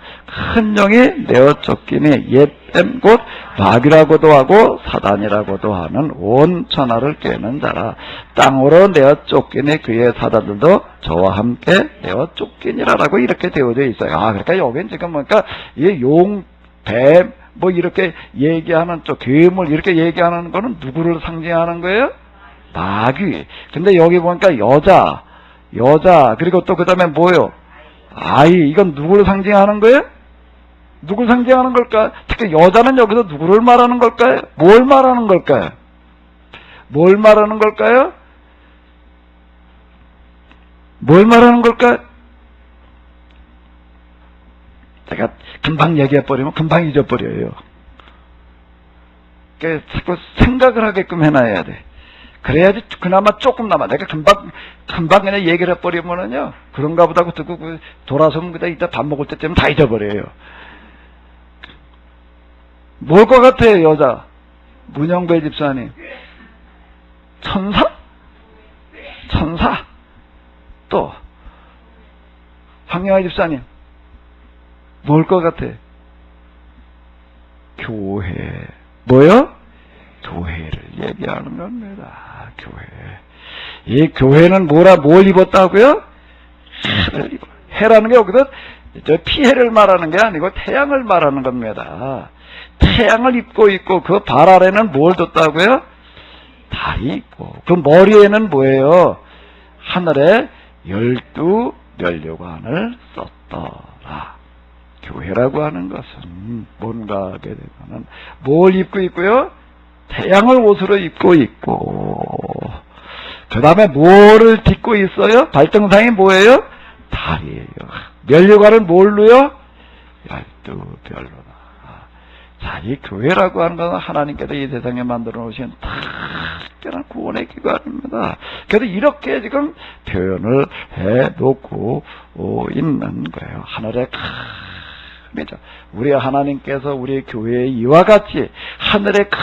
큰 영이 내어 쫓기니 옛뱀 곧 마귀라고도 하고 사단이라고도 하는 온 천하를 꿰는 자라. 땅으로 내어 쫓기니 그의 사단들도 저와 함께 내어 쫓기니라라고 이렇게 되어져 있어요. 그러니까 여기는 지금 보니까 이 용, 뱀, 뭐 이렇게 얘기하는 쪽, 괴물 이렇게 얘기하는 거는 누구를 상징하는 거예요? 마귀. 근데 여기 보니까 여자, 그리고 또 그 다음에 뭐요? 아이. 이건 누구를 상징하는 거예요? 누굴 상징하는 걸까요? 특히 여자는 여기서 누구를 말하는 걸까요? 뭘 말하는 걸까요? 뭘 말하는 걸까요? 뭘 말하는 걸까요? 제가 금방 얘기해버리면 금방 잊어버려요. 그러니까 자꾸 생각을 하게끔 해놔야 돼. 그래야지 그나마 조금나마 내가 금방 그냥 얘기를 해버리면은요, 그런가 보다 듣고 돌아서면 그다 이따 밥 먹을 때쯤 다 잊어버려요. 뭘 것 같아요, 여자? 문영배 집사님. 천사? 천사. 또 황영아 집사님. 뭘 것 같아? 교회. 뭐요? 교회를 얘기하는 겁니다. 교회. 이 교회는 뭘 입었다고요? 해를 입어. 해라는 게 여기서 저 피해를 말하는 게 아니고 태양을 말하는 겁니다. 태양을 입고 있고 그 발 아래는 뭘 뒀다고요? 달이 있고 그 머리에는 뭐예요? 하늘에 12 면류관을 썼더라. 교회라고 하는 것은 뭔가 하게 되면은 뭘 입고 있고요? 태양을 옷으로 입고 있고, 그 다음에 뭐를 딛고 있어요? 발등상이 뭐예요? 달이에요. 면류관은 뭘로요? 12별로다. 자, 이 교회라고 하는 것은 하나님께서 이 세상에 만들어 놓으신 특별한 구원의 기관입니다. 그래서 이렇게 지금 표현을 해 놓고 있는 거예요. 하늘에 크죠. 우리 하나님께서 우리 교회에 이와 같이 하늘의 큰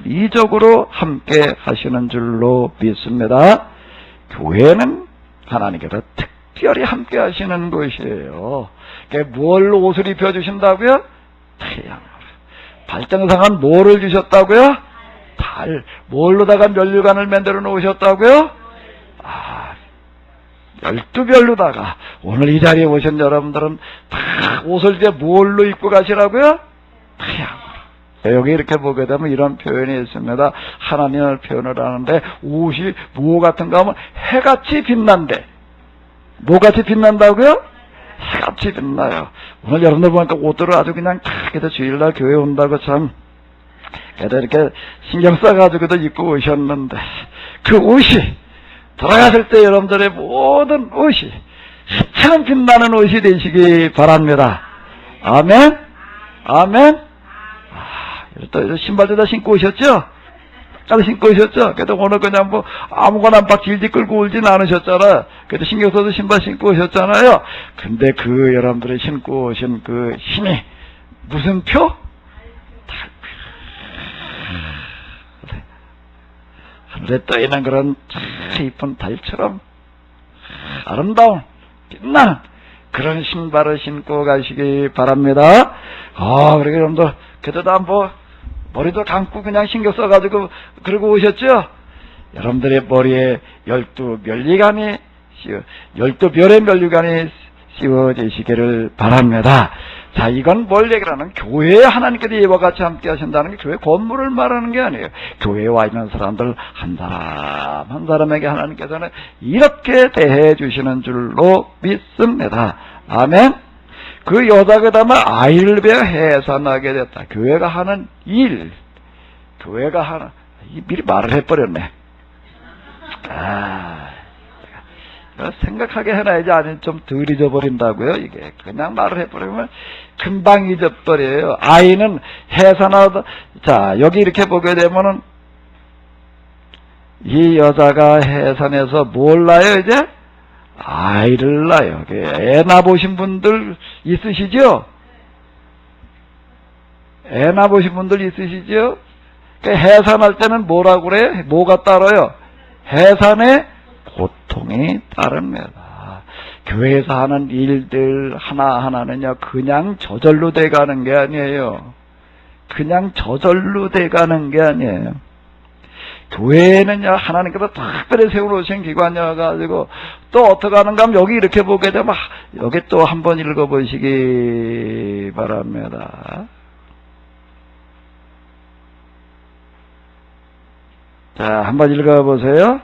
이적으로 함께 하시는 줄로 믿습니다. 교회는 하나님께서 특별히 함께 하시는 곳이에요. 뭘로 옷을 입혀주신다고요? 태양으로. 발등상은 뭐를 주셨다고요? 달. 뭘로다가 면류관을 만들어 놓으셨다고요? 12별로다가 오늘 이 자리에 오신 여러분들은 다 옷을 이제 뭘로 입고 가시라고요? 태양으로. 여기 이렇게 보게 되면 이런 표현이 있습니다. 하나님을 표현을 하는데 옷이 뭐 같은가 하면 해같이 빛난대. 뭐같이 빛난다고요? 해같이 빛나요. 오늘 여러분들 보니까 옷들을 아주 그냥 그래도 주일날 교회 온다고 참 그래도 이렇게 신경 써가지고도 입고 오셨는데 그 옷이 돌아가실 때 여러분들의 모든 옷이 해처럼 빛나는 옷이 되시기 바랍니다. 아멘? 아멘? 또 신발도 다 신고 오셨죠? 잘 신고 오셨죠? 그래도 오늘 그냥 뭐 아무거나 막 질질 끌고 울진 않으셨잖아요. 그래도 신경 써서 신발 신고 오셨잖아요. 근데 그 여러분들이 신고 오신 그 힘이 무슨 표? 하늘에 떠있는 그런 참 이쁜 달처럼 아름다운 빛나는 그런 신발을 신고 가시기 바랍니다. 그러게 여러분들 그래도 뭐 머리도 감고 그냥 신경 써가지고 그러고 오셨죠? 여러분들의 머리에 12면류관이 12별의 면류관이 씌워지시기를 바랍니다. 자, 이건 뭘 얘기하는? 교회에 하나님께서 이와 같이 함께 하신다는 게 교회 건물을 말하는 게 아니에요. 교회에 와 있는 사람들 한 사람 한 사람에게 하나님께서는 이렇게 대해 주시는 줄로 믿습니다. 아멘. 그 여자가 다만 아이를 베어 해산하게 됐다. 교회가 하는 일, 교회가 하는, 미리 말을 해버렸네. 생각하게 해놔야지. 아니 좀 덜 잊어버린다고요. 이게 그냥 말을 해버리면 금방 잊어버려요. 아이는 해산하다. 자, 여기 이렇게 보게 되면은 이 여자가 해산해서 뭘 낳아요? 이제 아이를 낳아요. 애 낳아보신 분들 있으시죠? 애 낳아보신 분들 있으시죠? 해산할 때는 뭐라고 그래요? 뭐가 따라요? 해산의 고통이 따릅니다. 교회에서 하는 일들 하나하나는요, 그냥 저절로 돼가는 게 아니에요. 그냥 저절로 돼가는 게 아니에요. 교회는요, 하나님께서 특별히 세워놓으신 기관이어가지고, 또 어떻게 하는가 하면 여기 이렇게 보게 되면, 여기 또 한번 읽어보시기 바랍니다. 자, 한번 읽어보세요.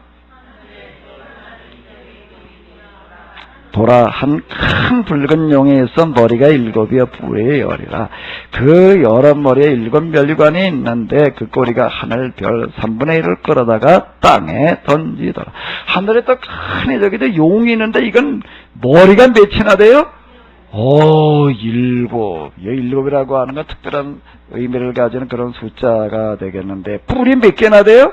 보라 한 큰 붉은 용에 있어 머리가 7이여 뿔이 10이라. 그 여러 머리에 7 면류관이 있는데 그 꼬리가 하늘 별 3분의 1을 끌어다가 땅에 던지더라. 하늘에 또 큰 저기도 용이 있는데 이건 머리가 몇이나 돼요? 7. 이 7이라고 하는 건 특별한 의미를 가지는 그런 숫자가 되겠는데 뿔이 몇 개나 돼요?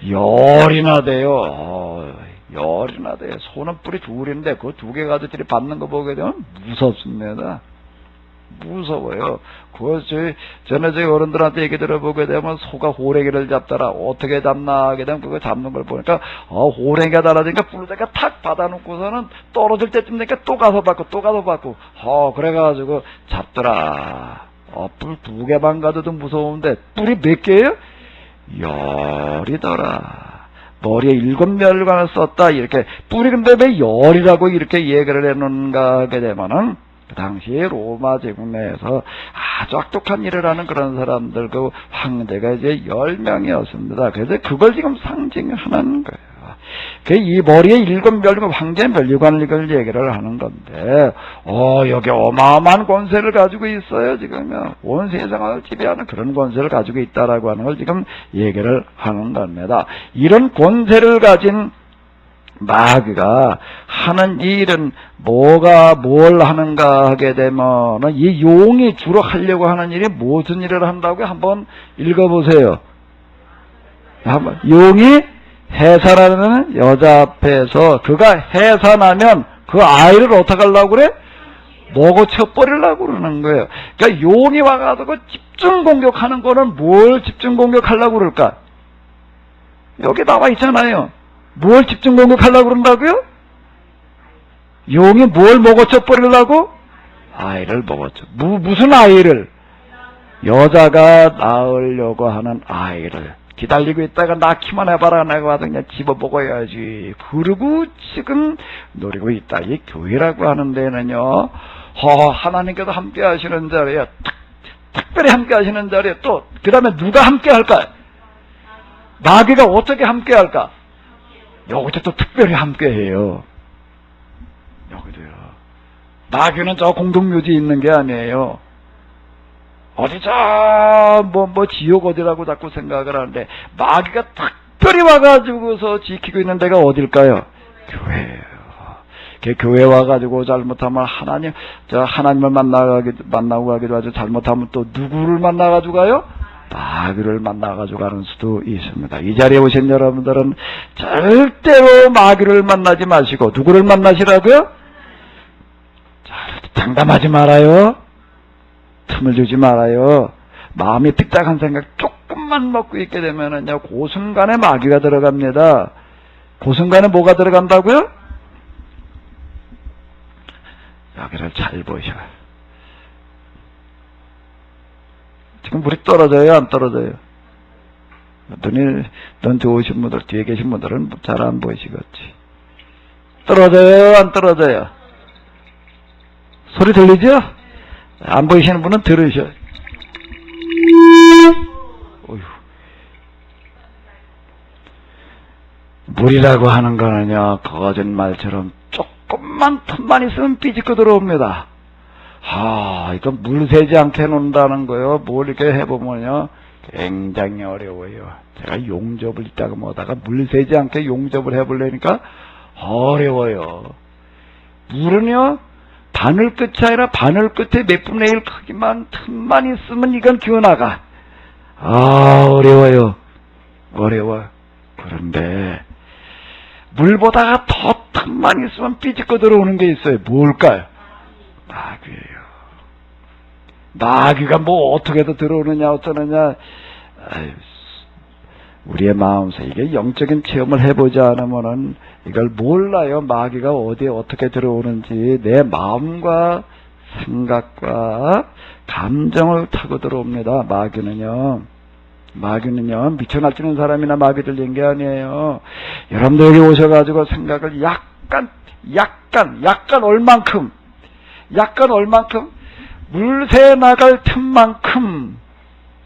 10이나 돼요. 10이나 돼요. 소는 뿔이 2인데 그 2개 가지들이 받는 거 보게 되면 무섭습니다. 무서워요. 그거 전에 저희 어른들한테 얘기 들어보게 되면 소가 호랭이를 잡더라. 어떻게 잡나 하게 되면 그거 잡는 걸 보니까 호랭이가 달아지니까 뿔에다가 탁 받아놓고서는 떨어질 때쯤 되니까 또 가서 받고 그래가지고 잡더라. 뿔 2개만 가져도 무서운데 뿔이 몇 개예요? 10이더라. 머리에 7면류관을 썼다. 이렇게 뿔이 근데 왜 10이라고 이렇게 얘기를 해놓는가 하게 되면은 그 당시에 로마 제국 내에서 아주 악독한 일을 하는 그런 사람들, 그 황제가 이제 10명이었습니다. 그래서 그걸 지금 상징하는 거예요. 이 머리에 7면류관, 황제 면류관을 이걸 얘기를 하는 건데, 여기 어마어마한 권세를 가지고 있어요, 지금요. 온 세상을 지배하는 그런 권세를 가지고 있다라고 하는 걸 지금 얘기를 하는 겁니다. 이런 권세를 가진 마귀가 하는 일은 뭘 하는가 하게 되면 이 용이 주로 하려고 하는 일이 무슨 일을 한다고요? 한번 읽어보세요. 용이 해산하는 여자 앞에서 그가 해산하면 그 아이를 어떻게 하려고 그래? 먹어 쳐버리려고 그러는 거예요. 그러니까 용이 와가지고 집중 공격하는 거는 뭘 집중 공격하려고 그럴까? 여기 나와 있잖아요. 뭘 집중 공격하려고 그런다고요? 용이 뭘 먹어쳐 버리려고? 아이를 먹어쳐. 무슨 아이를? 여자가 낳으려고 하는 아이를 기다리고 있다가 낳기만 해봐라. 내가 와서 그냥 집어먹어야지. 그러고 지금 노리고 있다. 이 교회라고 하는 데는요, 하나님께서 함께 하시는 자리에, 특별히 함께 하시는 자리에 또, 그 다음에 누가 함께 할까? 마귀가 어떻게 함께 할까? 여기도 또 특별히 함께 해요. 여기도요. 마귀는 저 공동묘지 있는 게 아니에요. 어디 지옥 어디라고 자꾸 생각을 하는데, 마귀가 특별히 와가지고서 지키고 있는 데가 어딜까요? 교회예요. 교회 와가지고 잘못하면 하나님을 만나고 가기도 하죠. 잘못하면 또 누구를 만나가지고 가요? 마귀를 만나가지고 가는 수도 있습니다. 이 자리에 오신 여러분들은 절대로 마귀를 만나지 마시고 누구를 만나시라고요? 장담하지 말아요. 틈을 주지 말아요. 마음이 삐딱한 생각 조금만 먹고 있게 되면은요, 그 순간에 마귀가 들어갑니다. 그 순간에 뭐가 들어간다고요? 여기를 잘 보셔. 지금 물이 떨어져요, 안 떨어져요? 눈 좋으신 분들, 뒤에 계신 분들은 잘 안 보이시겠지. 떨어져요, 안 떨어져요? 소리 들리죠? 안 보이시는 분은 들으셔. 어휴. 물이라고 하는 거는요, 거짓말처럼 조금만 틈만 있으면 삐집고 들어옵니다. 이건 물 새지 않게 해놓는다는 거요. 뭘 이렇게 해보면요, 굉장히 어려워요. 제가 용접을 있다가 뭐다가 물 새지 않게 용접을 해보려니까 어려워요. 물은요, 바늘 끝이 아니라 바늘 끝에 몇 분의 1 크기만 틈만 있으면 이건 기어나가. 어려워요. 어려워. 그런데 물보다가 더 틈만 있으면 삐집고 들어오는 게 있어요. 뭘까요? 마귀예요. 마귀가 뭐 어떻게 더 들어오느냐 어쩌느냐. 우리의 마음속에 이게 영적인 체험을 해보지 않으면은 이걸 몰라요. 마귀가 어디에 어떻게 들어오는지. 내 마음과 생각과 감정을 타고 들어옵니다. 마귀는요 미쳐 날뛰는 사람이나 마귀 들린 게 아니에요. 여러분들 여기 오셔가지고 생각을 약간 얼만큼 물새 나갈 틈만큼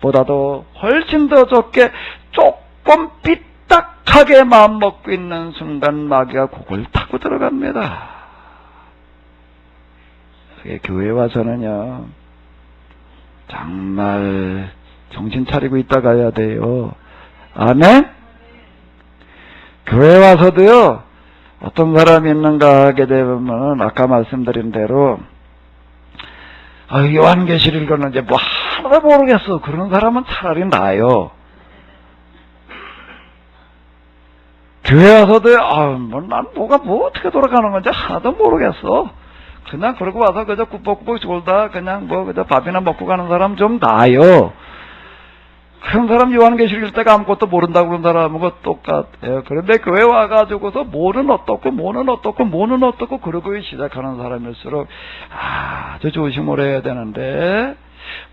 보다도 훨씬 더 적게 조금 삐딱하게 마음 먹고 있는 순간 마귀가 그걸 타고 들어갑니다. 교회 와서는요, 정말 정신 차리고 있다 가야 돼요. 아멘? 교회 와서도요, 어떤 사람이 있는가 하게 되면, 아까 말씀드린 대로, 요한계시를 읽었는데 뭐 하나도 모르겠어. 그런 사람은 차라리 나아요. 교회 와서도요, 난 뭐 어떻게 돌아가는 건지 하나도 모르겠어. 그냥 그러고 와서 그저 꾸벅꾸벅 졸다 그냥 그저 밥이나 먹고 가는 사람 좀 나아요. 그런 사람 요한계시를 읽을 때가 아무것도 모른다고 그런 사람하고 똑같아요. 그런데 교회 와가지고서 뭐는 어떻고 그러고 시작하는 사람일수록 아주 조심을 해야 되는데,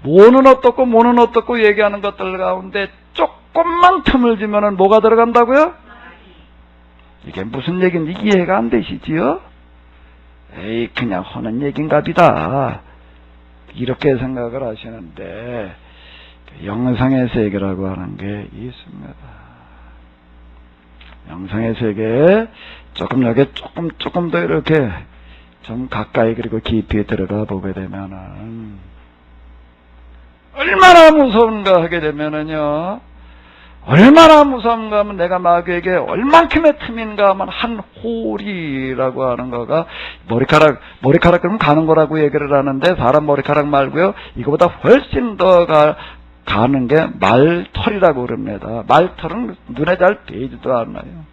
뭐는 어떻고 얘기하는 것들 가운데 조금만 틈을 주면은 뭐가 들어간다고요? 이게 무슨 얘기인지 이해가 안 되시지요? 에이, 그냥 하는 얘기인갑니다. 이렇게 생각을 하시는데, 영상의 세계라고 하는 게 있습니다. 영상의 세계에 여기 조금 더 이렇게 좀 가까이 그리고 깊이 들어가 보게 되면은, 얼마나 무서운가 하게 되면은요, 얼마나 무서운가 하면 내가 마귀에게 얼만큼의 틈인가 하면 한 홀이라고 하는 거가 머리카락 그러면 가는 거라고 얘기를 하는데, 사람 머리카락 말고요, 이거보다 훨씬 더 가는 게 말털이라고 그럽니다. 말털은 눈에 잘 보이지도 않아요.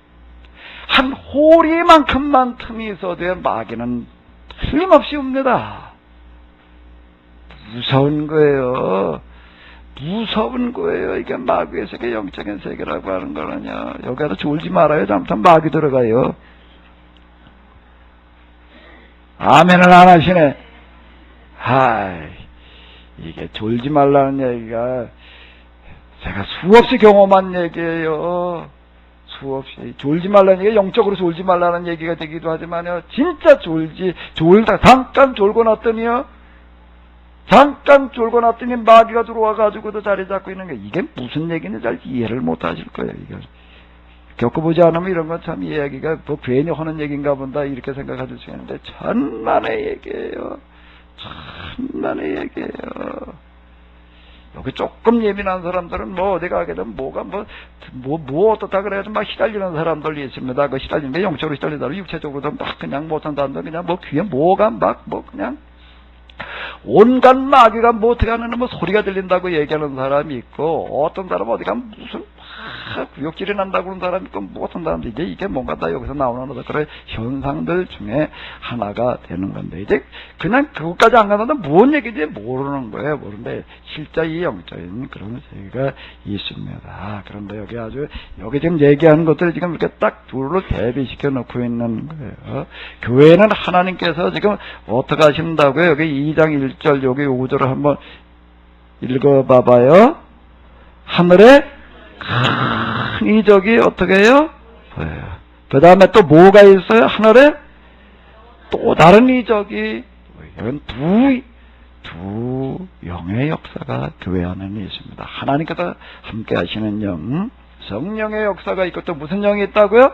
한 호리만큼만 틈이 있어도 마귀는 틀림없이 옵니다. 무서운 거예요. 이게 마귀의 세계, 영적인 세계라고 하는 거는요. 여기 가서 졸지 말아요. 잘못하면 마귀 들어가요. 아멘을 안 하시네. 이게 졸지 말라는 얘기가 제가 수없이 경험한 얘기예요. 수없이. 졸지 말라는 얘기가 영적으로 졸지 말라는 얘기가 되기도 하지만요, 진짜 졸다 잠깐 졸고 났더니 마귀가 들어와가지고도 자리 잡고 있는 게, 이게 무슨 얘기인지 잘 이해를 못 하실 거예요. 이걸 겪어보지 않으면 이런 건 참 이야기가 뭐 괜히 하는 얘기인가 본다 이렇게 생각하실 수 있는데, 천만의 얘기예요. 천만의 얘기예요. 여기 조금 예민한 사람들은 어디 가게 되면 어떻다 그래가지고 막 시달리는 사람들이 있습니다. 그 시달리는 게 영적으로 시달리다 육체적으로도 막 그냥 못한다는데, 그냥 귀에 그냥 온갖 마귀가 어떻게 하는 소리가 들린다고 얘기하는 사람이 있고, 어떤 사람은 어디 가면 무슨 구역질이 난다고 그러는 사람이 있고, 어떤 사람도 이게 뭔가 다 여기서 나오는 그런 현상들 중에 하나가 되는 건데, 이제 그냥 그것까지 안 가는데 뭔 얘기인지 모르는 거예요. 모르는데 실제 이 영적인 그런 세계가 있습니다. 그런데 여기 지금 얘기하는 것들을 지금 이렇게 딱 둘로 대비시켜 놓고 있는 거예요. 교회는 하나님께서 지금 어떻게 하신다고요? 여기 2장 1절 여기 5절을 한번 읽어봐봐요. 하늘에 큰 이적이 어떻게 해요? 보여요. 그 다음에 또 뭐가 있어요? 하늘에 또 다른 이적이 보여요. 두 영의 역사가 교회 안에는 있습니다. 하나님께서 함께 하시는 영, 성령의 역사가 있고, 또 무슨 영이 있다고요?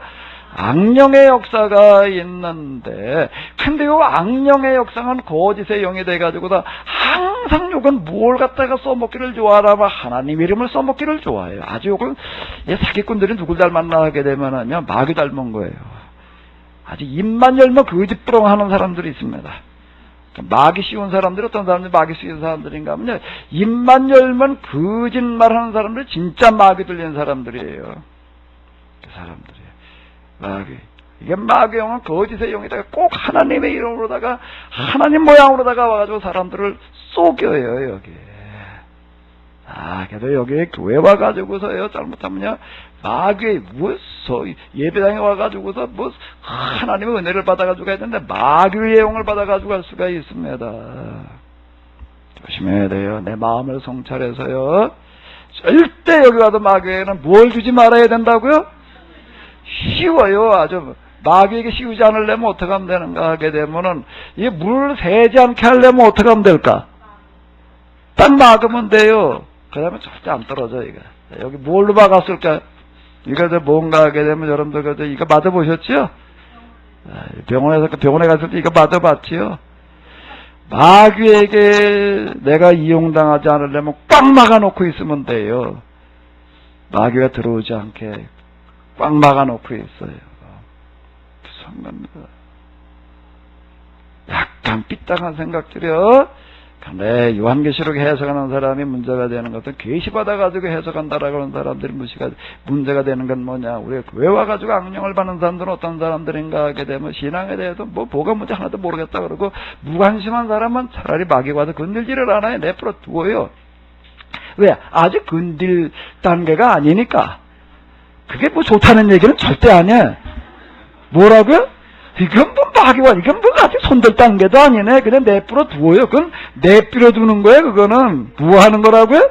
악령의 역사가 있는데, 근데 이 악령의 역사는 거짓의 영이 돼가지고서 항상 요건 뭘 갖다가 써먹기를 좋아하라면 하나님 이름을 써먹기를 좋아해요. 아주 요건 사기꾼들이 누굴 잘 만나게 되면은요, 마귀 닮은 거예요. 아주 입만 열면 거짓부렁 하는 사람들이 있습니다. 마귀 씌운 사람들이 어떤 사람들이 마귀 씌운 사람들인가 하면요, 입만 열면 거짓말 하는 사람들이 진짜 마귀 들리는 사람들이에요. 그 사람들이. 마귀. 이게 마귀 영은 거짓의 영이다가 꼭 하나님의 이름으로다가 하나님 모양으로다가 와가지고 사람들을 속여요, 여기. 그래서 여기 교회 와가지고서요, 잘못하면요, 마귀, 예배당에 와가지고서 하나님의 은혜를 받아가지고 가야 되는데, 마귀의 영을 받아가지고 갈 수가 있습니다. 조심해야 돼요. 내 마음을 성찰해서요. 절대 여기 와도 마귀에는 뭘 주지 말아야 된다고요? 쉬워요. 아주 마귀에게 씌우지 않으려면 어떻게 하면 되는가 하게 되면은, 이 물을 새지 않게 하려면 어떻게 하면 될까? 딱 막으면 돼요. 그 다음에 절대 안 떨어져, 이거. 여기 뭘로 막았을까? 이거 뭔가 하게 되면 여러분들 이거 맞아보셨죠? 병원에 갔을 때 이거 맞아봤지요? 마귀에게 내가 이용당하지 않으려면 꽉 막아놓고 있으면 돼요. 마귀가 들어오지 않게 꽉 막아놓고 있어요. 무슨 겁니다. 약간 삐딱한 생각들이요. 근데 요한계시록 해석하는 사람이 문제가 되는 것은 계시받아가지고 해석한다라고 하는 사람들이 문제가 되는 건 뭐냐. 우리가 왜 와가지고 악령을 받는 사람들은 어떤 사람들인가 하게 되면 신앙에 대해서 뭐가 문제 하나도 모르겠다 그러고 무관심한 사람은 차라리 마귀가 와서 건들지를 않아요. 내버려 두어요. 왜? 아직 건들 단계가 아니니까. 그게 뭐 좋다는 얘기는 절대 아니에요. 뭐라고요? 이건 뭐 마귀와 이건 뭐 아직 손들 단계도 아니네. 그냥 내버려 두어요. 그건 내버려 두는 거예요. 그거는 뭐 하는 거라고요?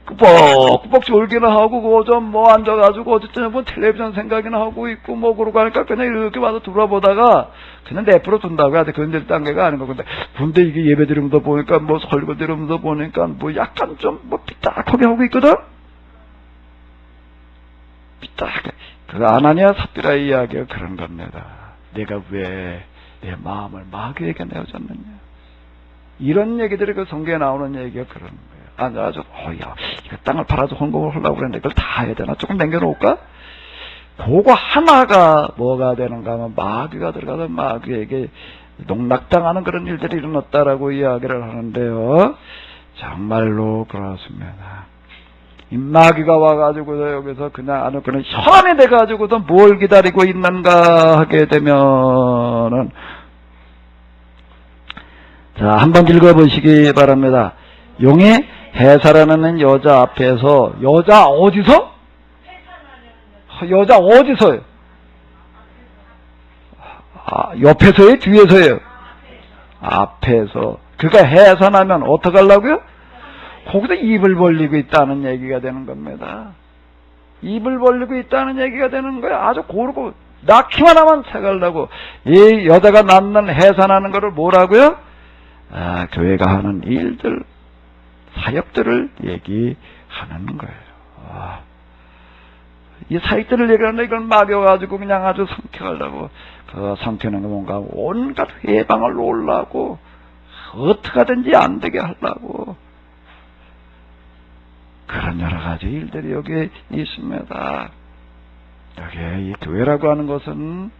꾸벅꾸벅 졸기나 하고 그거 좀 뭐 앉아가지고 어쨌든 뭐 텔레비전 생각이나 하고 있고 뭐 그러고 하니까 그냥 이렇게 와서 돌아보다가 그냥 내버려 둔다고요. 아직 건들 단계가 아닌 거고. 근데 이게 예배 드리면서 보니까 뭐 설교 드리면서 보니까 뭐 약간 좀 뭐 삐딱하게 하고 있거든. 삐딱하게. 그 아나니아 삽비라 이야기가 그런 겁니다. 내가 왜 내 마음을 마귀에게 내어줬느냐. 이런 얘기들이 그 성경에 나오는 얘기가 그런 거예요. 앉아가지고 야 이거 땅을 팔아서 헌금을 하려고 그랬는데 이걸 다 해야 되나? 조금 남겨놓을까? 그거 하나가 뭐가 되는가 하면 마귀가 들어가서 마귀에게 농락당하는 그런 일들이 일어났다라고 이야기를 하는데요. 정말로 그렇습니다. 이 마귀가 와가지고서 여기서 그냥 아는 그런 현안이 돼가지고서 뭘 기다리고 있는가 하게 되면은 자, 한번 읽어보시기 바랍니다. 용의 해사라는 여자 앞에서 여자 어디서? 여자 어디서요? 옆에서요? 뒤에서요? 앞에서. 그가 해산하면 어떡하려고요? 거기서 입을 벌리고 있다는 얘기가 되는 겁니다. 입을 벌리고 있다는 얘기가 되는 거예요. 아주 고르고 낳기만 하면 채갈라고. 이 여자가 낳는 해산하는 거를 뭐라고요? 교회가 하는 일들, 사역들을 얘기하는 거예요. 이 사역들을 얘기하는데 이걸 막여가지고 그냥 아주 삼켜가려고. 그 삼켜는 게 뭔가 온갖 회방을 놓으려고 어떻게 하든지 안 되게 하려고. 그런 여러 가지 일들이 여기에 있습니다. 여기에 이 교회라고 하는 것은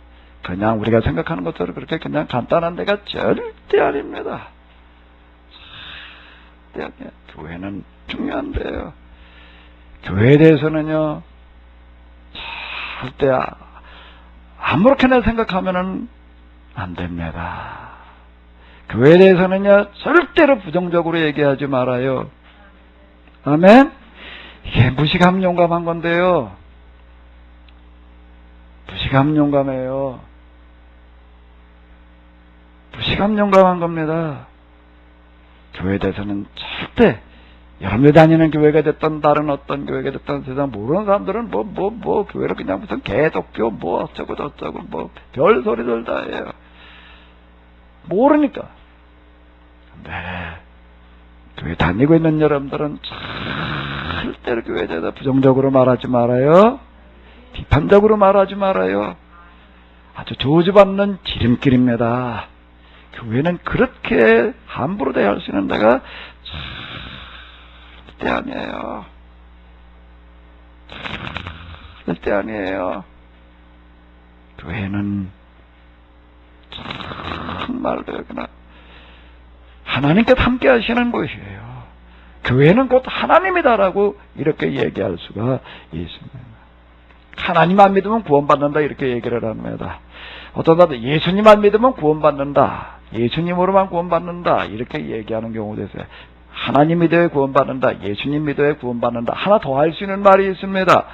그냥 우리가 생각하는 것처럼 그렇게 그냥 간단한 데가 절대 아닙니다. 절대 아니에요. 교회는 중요한데요. 교회에 대해서는요, 절대 아무렇게나 생각하면은 안 됩니다. 교회에 대해서는요, 절대로 부정적으로 얘기하지 말아요. 아멘? 이게 무식함 용감한 건데요. 무식함 용감해요. 무식함 용감한 겁니다. 교회에 대해서는 절대 여러분이 다니는 교회가 됐던 다른 어떤 교회가 됐던 세상 모르는 사람들은 교회를 그냥 무슨 개독교 뭐 어쩌고 저쩌고 뭐 별소리들 다 해요. 모르니까. 근데 교회 다니고 있는 여러분들은 절대로 교회에 대해서 부정적으로 말하지 말아요. 비판적으로 말하지 말아요. 아주 저주받는 지름길입니다. 교회는 그렇게 함부로 대할 수 있는 데가 절대 아니에요. 절대 아니에요. 교회는 정말로 그냥 하나님께 함께 하시는 곳이에요. 교회는 곧 하나님이다라고 이렇게 얘기할 수가 있습니다. 하나님만 믿으면 구원받는다 이렇게 얘기를 합니다. 어떤 사람들 예수님만 믿으면 구원받는다. 예수님으로만 구원받는다. 이렇게 얘기하는 경우도 있어요. 하나님 믿어야 구원받는다. 예수님 믿어야 구원받는다. 하나 더 할 수 있는 말이 있습니다.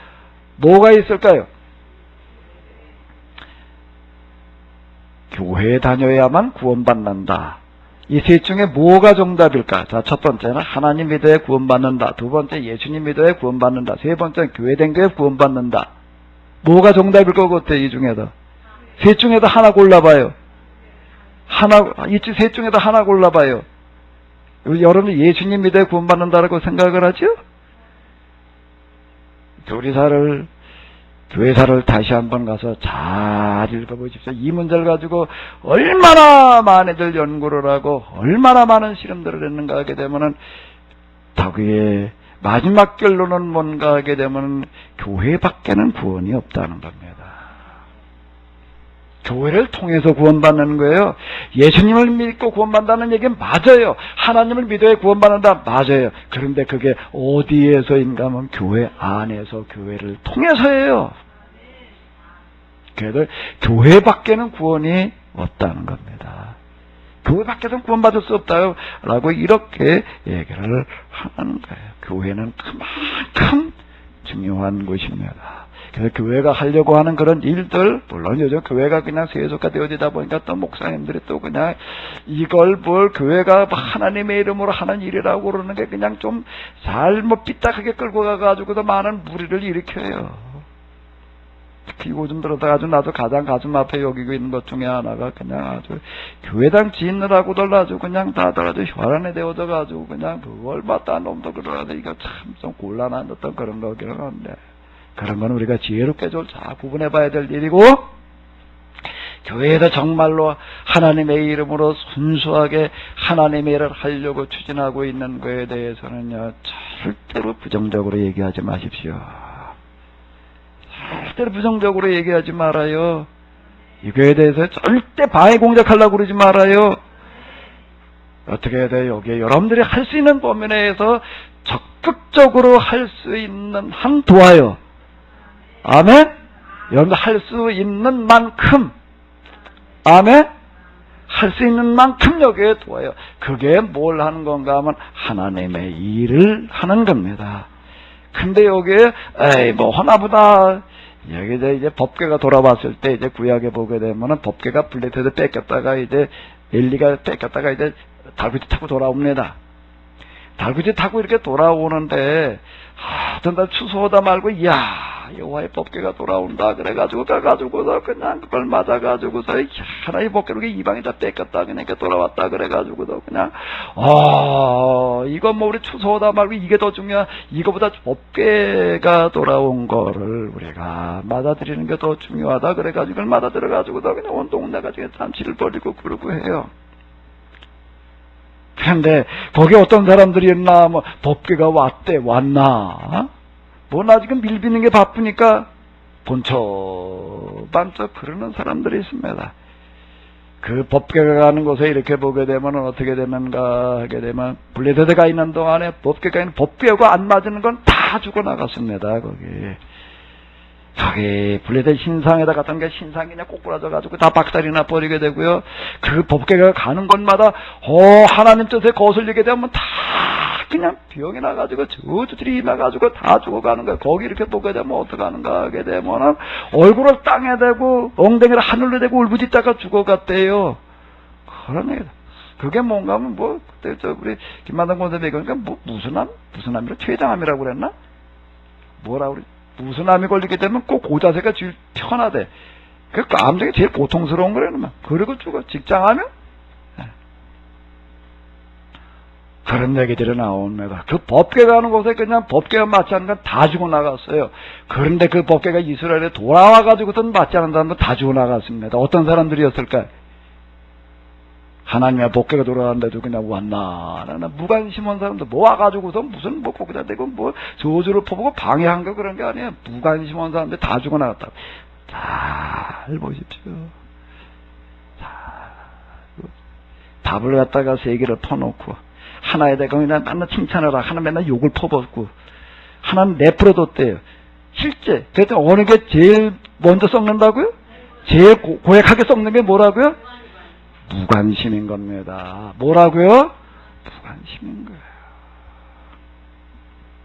뭐가 있을까요? 교회에 다녀야만 구원받는다. 이 셋 중에 뭐가 정답일까? 자, 첫 번째는 하나님 믿어야 구원받는다. 두 번째 예수님 믿어야 구원받는다. 세 번째는 교회 댕겨야 구원받는다. 뭐가 정답일 것 같아요? 이 중에서 셋 중에서 하나 골라봐요. 셋 중에서 하나 골라봐요. 여러분 예수님 믿어야 구원받는다라고 생각을 하죠? 교리사를 교회사를 다시 한번 가서 잘 읽어보십시오. 이 문제를 가지고 얼마나 많이들 연구를 하고 얼마나 많은 실험들을 했는가 하게 되면은 거기에 마지막 결론은 뭔가 하게 되면 교회밖에는 구원이 없다는 겁니다. 교회를 통해서 구원받는 거예요. 예수님을 믿고 구원받는다는 얘기는 맞아요. 하나님을 믿어야 구원받는다 맞아요. 그런데 그게 어디에서인가 하면 교회 안에서 교회를 통해서예요. 그래서 교회밖에는 구원이 없다는 겁니다. 교회밖에서는 구원받을 수 없다요 라고 이렇게 얘기를 하는 거예요. 교회는 그만큼 중요한 곳입니다. 그래서 교회가 하려고 하는 그런 일들, 물론 요즘 교회가 그냥 세속화 되어지다 보니까 또 목사님들이 또 그냥 이걸 뭘 교회가 하나님의 이름으로 하는 일이라고 그러는 게 그냥 좀 잘못 삐딱하게 끌고 가가지고서 많은 무리를 일으켜요. 특히 요즘 들어서 아주 나도 가장 가슴 앞에 여기고 있는 것 중에 하나가 그냥 아주 교회당 짓느라고들 아주 그냥 다들 아주 혈안에 되어져가지고 그냥 그걸 봤다 놈도 그러는데 이거 참 좀 곤란한 어떤 그런 거기는 한데 그런 건 우리가 지혜롭게 좀 잘 구분해 봐야 될 일이고 교회에서 정말로 하나님의 이름으로 순수하게 하나님의 일을 하려고 추진하고 있는 거에 대해서는요 절대로 부정적으로 얘기하지 마십시오. 절대로 부정적으로 얘기하지 말아요. 이거에 대해서 절대 방해 공작하려고 그러지 말아요. 어떻게 해야 돼요? 여기에 여러분들이 할 수 있는 범위 내에서 적극적으로 할 수 있는 한 도와요. 아멘? 여러분들 할 수 있는 만큼 아멘? 할 수 있는 만큼 여기에 도와요. 그게 뭘 하는 건가 하면 하나님의 일을 하는 겁니다. 근데 여기에 에이 뭐 하나보다 여기 이제 법궤가 돌아왔을 때 이제 구약에 보게 되면은 법궤가 블레셋에 뺏겼다가 이제 엘리가 뺏겼다가 이제 달구지 타고 돌아옵니다. 달구지 타고 이렇게 돌아오는데 어떤 날 추수하다 말고 이야 여호와의 법궤가 돌아온다 그래가지고 가가지고서 그냥 그걸 맞아가지고서 하나의 법궤로 이방에다 뺏겼다 그러니까 돌아왔다 그래가지고서 그냥 이건 뭐 우리 추수하다 말고 이게 더 중요한 이거보다 법궤가 돌아온 거를 우리가 맞아들이는 게 더 중요하다 그래가지고 그걸 맞아들여가지고서 그냥 온 동네가 지금 잔치를 벌이고 그러고 해요. 그런데 거기 어떤 사람들이 있나 뭐 법궤가 왔나 뭐 나 지금 밀비는 게 바쁘니까 본처반처 그러는 사람들이 있습니다. 그 법궤가 가는 곳에 이렇게 보게 되면 어떻게 되는가 하게 되면 블레셋에 있는 동안에 법궤가 있는 법궤가 안 맞는 건 다 죽어나갔습니다. 거기 블레셋 신상에다 갔던 게 신상이 그냥 꼬꾸라져 가지고 다 박살이나 버리게 되고요. 그 법궤가 가는 곳마다 하나님 뜻에 거슬리게 되면 다 그냥 병이 나가지고 저주들이 나가지고 다 죽어가는 거예요. 거기 이렇게 보게 되면 어떡하는가 하게 되면 얼굴을 땅에 대고 엉덩이를 하늘로 대고 울부짖다가 죽어갔대요. 그런 얘기다. 그게 뭔가 하면 뭐 그때 우리 김만당 권사님이 그러니까 무슨 암이라 췌장암이라고 그랬나? 뭐라고 그랬지? 무슨 암이 걸리게 되면 꼭 고자세가 제일 편하대. 그 암중에 제일 고통스러운 거라는 그리고 죽어. 직장하면 그런 얘기들이 나옵니다. 그 법궤 가는 곳에 그냥 법궤가 맞지 않는 건 다 죽어나갔어요. 그런데 그 법궤가 이스라엘에 돌아와가지고선 맞지 않는 사람도 다 죽어나갔습니다. 어떤 사람들이었을까요? 하나님의 법궤가 돌아가는데도 그냥 왔나 무관심한 사람도 와가지고서 무슨 뭐 거기다 대고 뭐 저주를 퍼보고 방해한 거 그런 게 아니에요. 무관심한 사람들 다 죽어나갔다. 잘 보십시오. 밥을 갖다가 세 개를 퍼놓고 하나에 대고 그냥 맨날 칭찬을 하고 하나 맨날 욕을 퍼붓고 하나는 내버려뒀대요. 실제 그래서 어느 게 제일 먼저 썩는다고요? 제일 고약하게 썩는 게 뭐라고요? 무관심인 겁니다. 뭐라고요? 무관심인 거예요.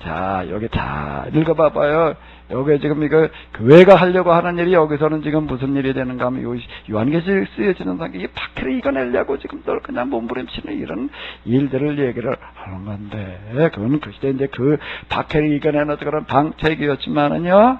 자, 여기 다 읽어봐봐요. 여기 지금 이거 교회가 하려고 하는 일이 여기서는 지금 무슨 일이 되는가 하면 요한계시록에 쓰여지는 상에 이 박해를 이겨내려고 지금 늘 그냥 몸부림치는 이런 일들을 얘기를 하는 건데 그건 그 시대 이제 그 박해를 이겨내는 그런 방책이었지만은요.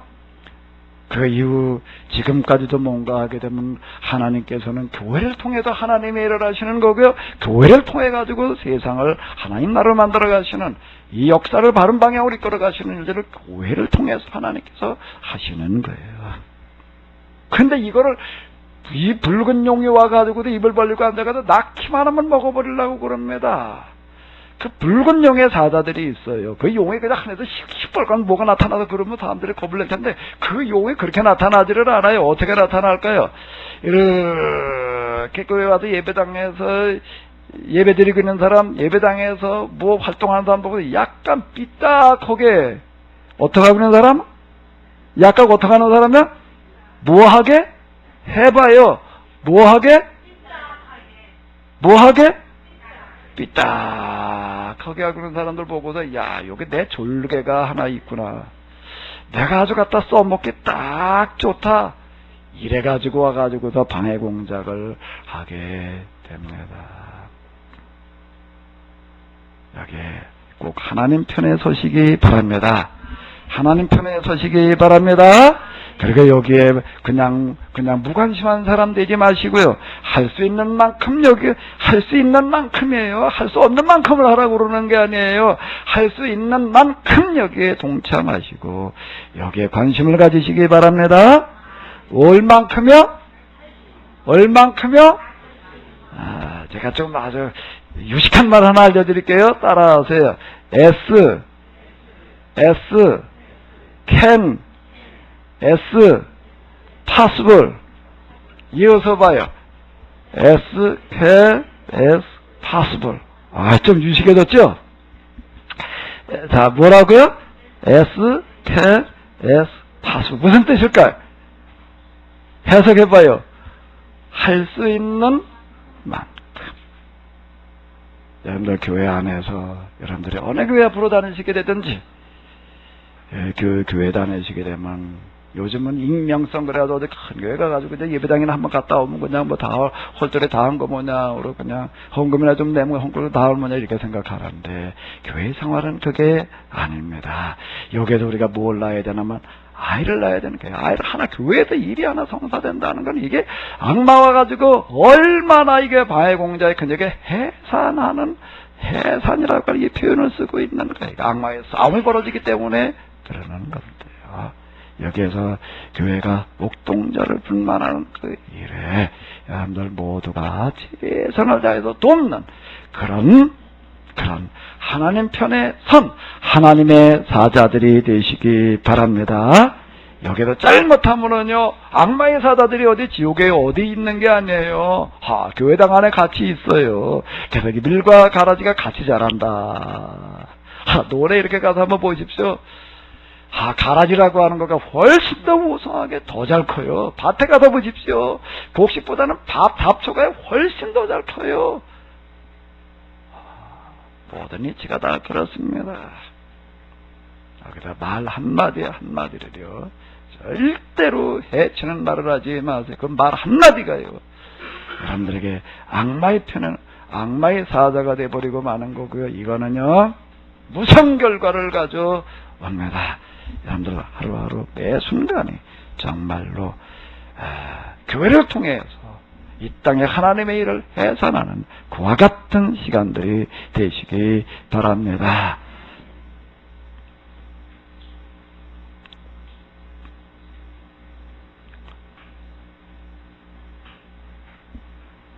그 이후 지금까지도 뭔가 하게 되면 하나님께서는 교회를 통해서 하나님의 일을 하시는 거고요. 교회를 통해 가지고 세상을 하나님 나라로 만들어 가시는 이 역사를 바른 방향으로 이끌어 가시는 일들을 교회를 통해서 하나님께서 하시는 거예요. 근데 이거를 이 붉은 용이 와가지고도 입을 벌리고 앉아가지고 낳기만 하면 먹어버리려고 그럽니다. 그 붉은 용의 사자들이 있어요. 그 용이 그냥 하늘에서 시뻘건 뭐가 나타나서 그러면 사람들이 겁을 낼 텐데 그 용이 그렇게 나타나지를 않아요. 어떻게 나타날까요? 이렇게 교회 와서 예배당에서 예배 드리고 있는 사람, 예배당에서 뭐 활동하는 사람 보고 약간 삐딱하게 어떻게 하고 있는 사람? 약간 어떻게 하는 사람이야? 뭐하게? 해봐요. 뭐하게? 뭐하게? 삐딱하게 하고 있는 사람들 보고서 야, 여기 내 졸개가 하나 있구나. 내가 아주 갖다 써먹기 딱 좋다. 이래가지고 와가지고서 방해 공작을 하게 됩니다. 여기 꼭 하나님 편에 서시기 바랍니다. 하나님 편에 서시기 바랍니다. 그리고 여기에 그냥 무관심한 사람 되지 마시고요. 할 수 있는 만큼 여기 할 수 있는 만큼이에요. 할 수 없는 만큼을 하라고 그러는 게 아니에요. 할 수 있는 만큼 여기에 동참하시고 여기에 관심을 가지시기 바랍니다. 얼만큼요? 얼만큼요? 제가 좀 아주 유식한 말 하나 알려드릴게요. 따라하세요. can, possible. 이어서 봐요. can, possible. 좀 유식해졌죠? 자, 뭐라고요? can, possible. 무슨 뜻일까요? 해석해봐요. 할 수 있는 만큼. 여러분들 교회 안에서 여러분들이 어느 교회 앞으로 다니시게 되든지 그 교회 다니시게 되면 요즘은 익명성 그래가지고 어디 큰 교회 가가지고 이제 예배당이나 한번 갔다 오면 그냥 뭐 다 홀절에 다 한 거 뭐냐 그러고 그냥 헌금이나 좀 내면 헌금을 다 할 뭐냐 이렇게 생각하는데 교회 생활은 그게 아닙니다. 여기에서 우리가 뭘 낳아야 되냐면 아이를 낳아야 되는 거예요. 아이를 하나 교회에서 일이 하나 성사된다는 건 이게 악마와 가지고 얼마나 이게 방해 공작이 큰 이게 해산이라고 이 표현을 쓰고 있는 거예요. 악마의 싸움이 벌어지기 때문에 그러는 건데요. 여기에서 교회가 목동자를 분만하는 그 일에 여러분들 모두가 최선을 다해서 돕는 그런 하나님 편에 선 하나님의 사자들이 되시기 바랍니다. 여기서 잘못하면은요 악마의 사자들이 어디 지옥에 어디 있는 게 아니에요. 교회당 안에 같이 있어요. 그래서 밀과 가라지가 같이 자란다. 노래 이렇게 가서 한번 보십시오. 가라지라고 하는 거가 훨씬 더 우성하게 더 잘 커요. 밭에 가서 보십시오. 곡식보다는 잡초가 훨씬 더 잘 커요. 모든 이치가 다 그렇습니다. 여기다 말 한마디를요. 절대로 해치는 말을 하지 마세요. 그 말 한마디가요. 여러분들에게 악마의 사자가 돼버리고 마는 거고요. 이거는요. 무서운 결과를 가져옵니다. 여러분들 하루하루 매 순간이 정말로 교회를 통해서 이 땅에 하나님의 일을 해산하는 그와 같은 시간들이 되시기 바랍니다.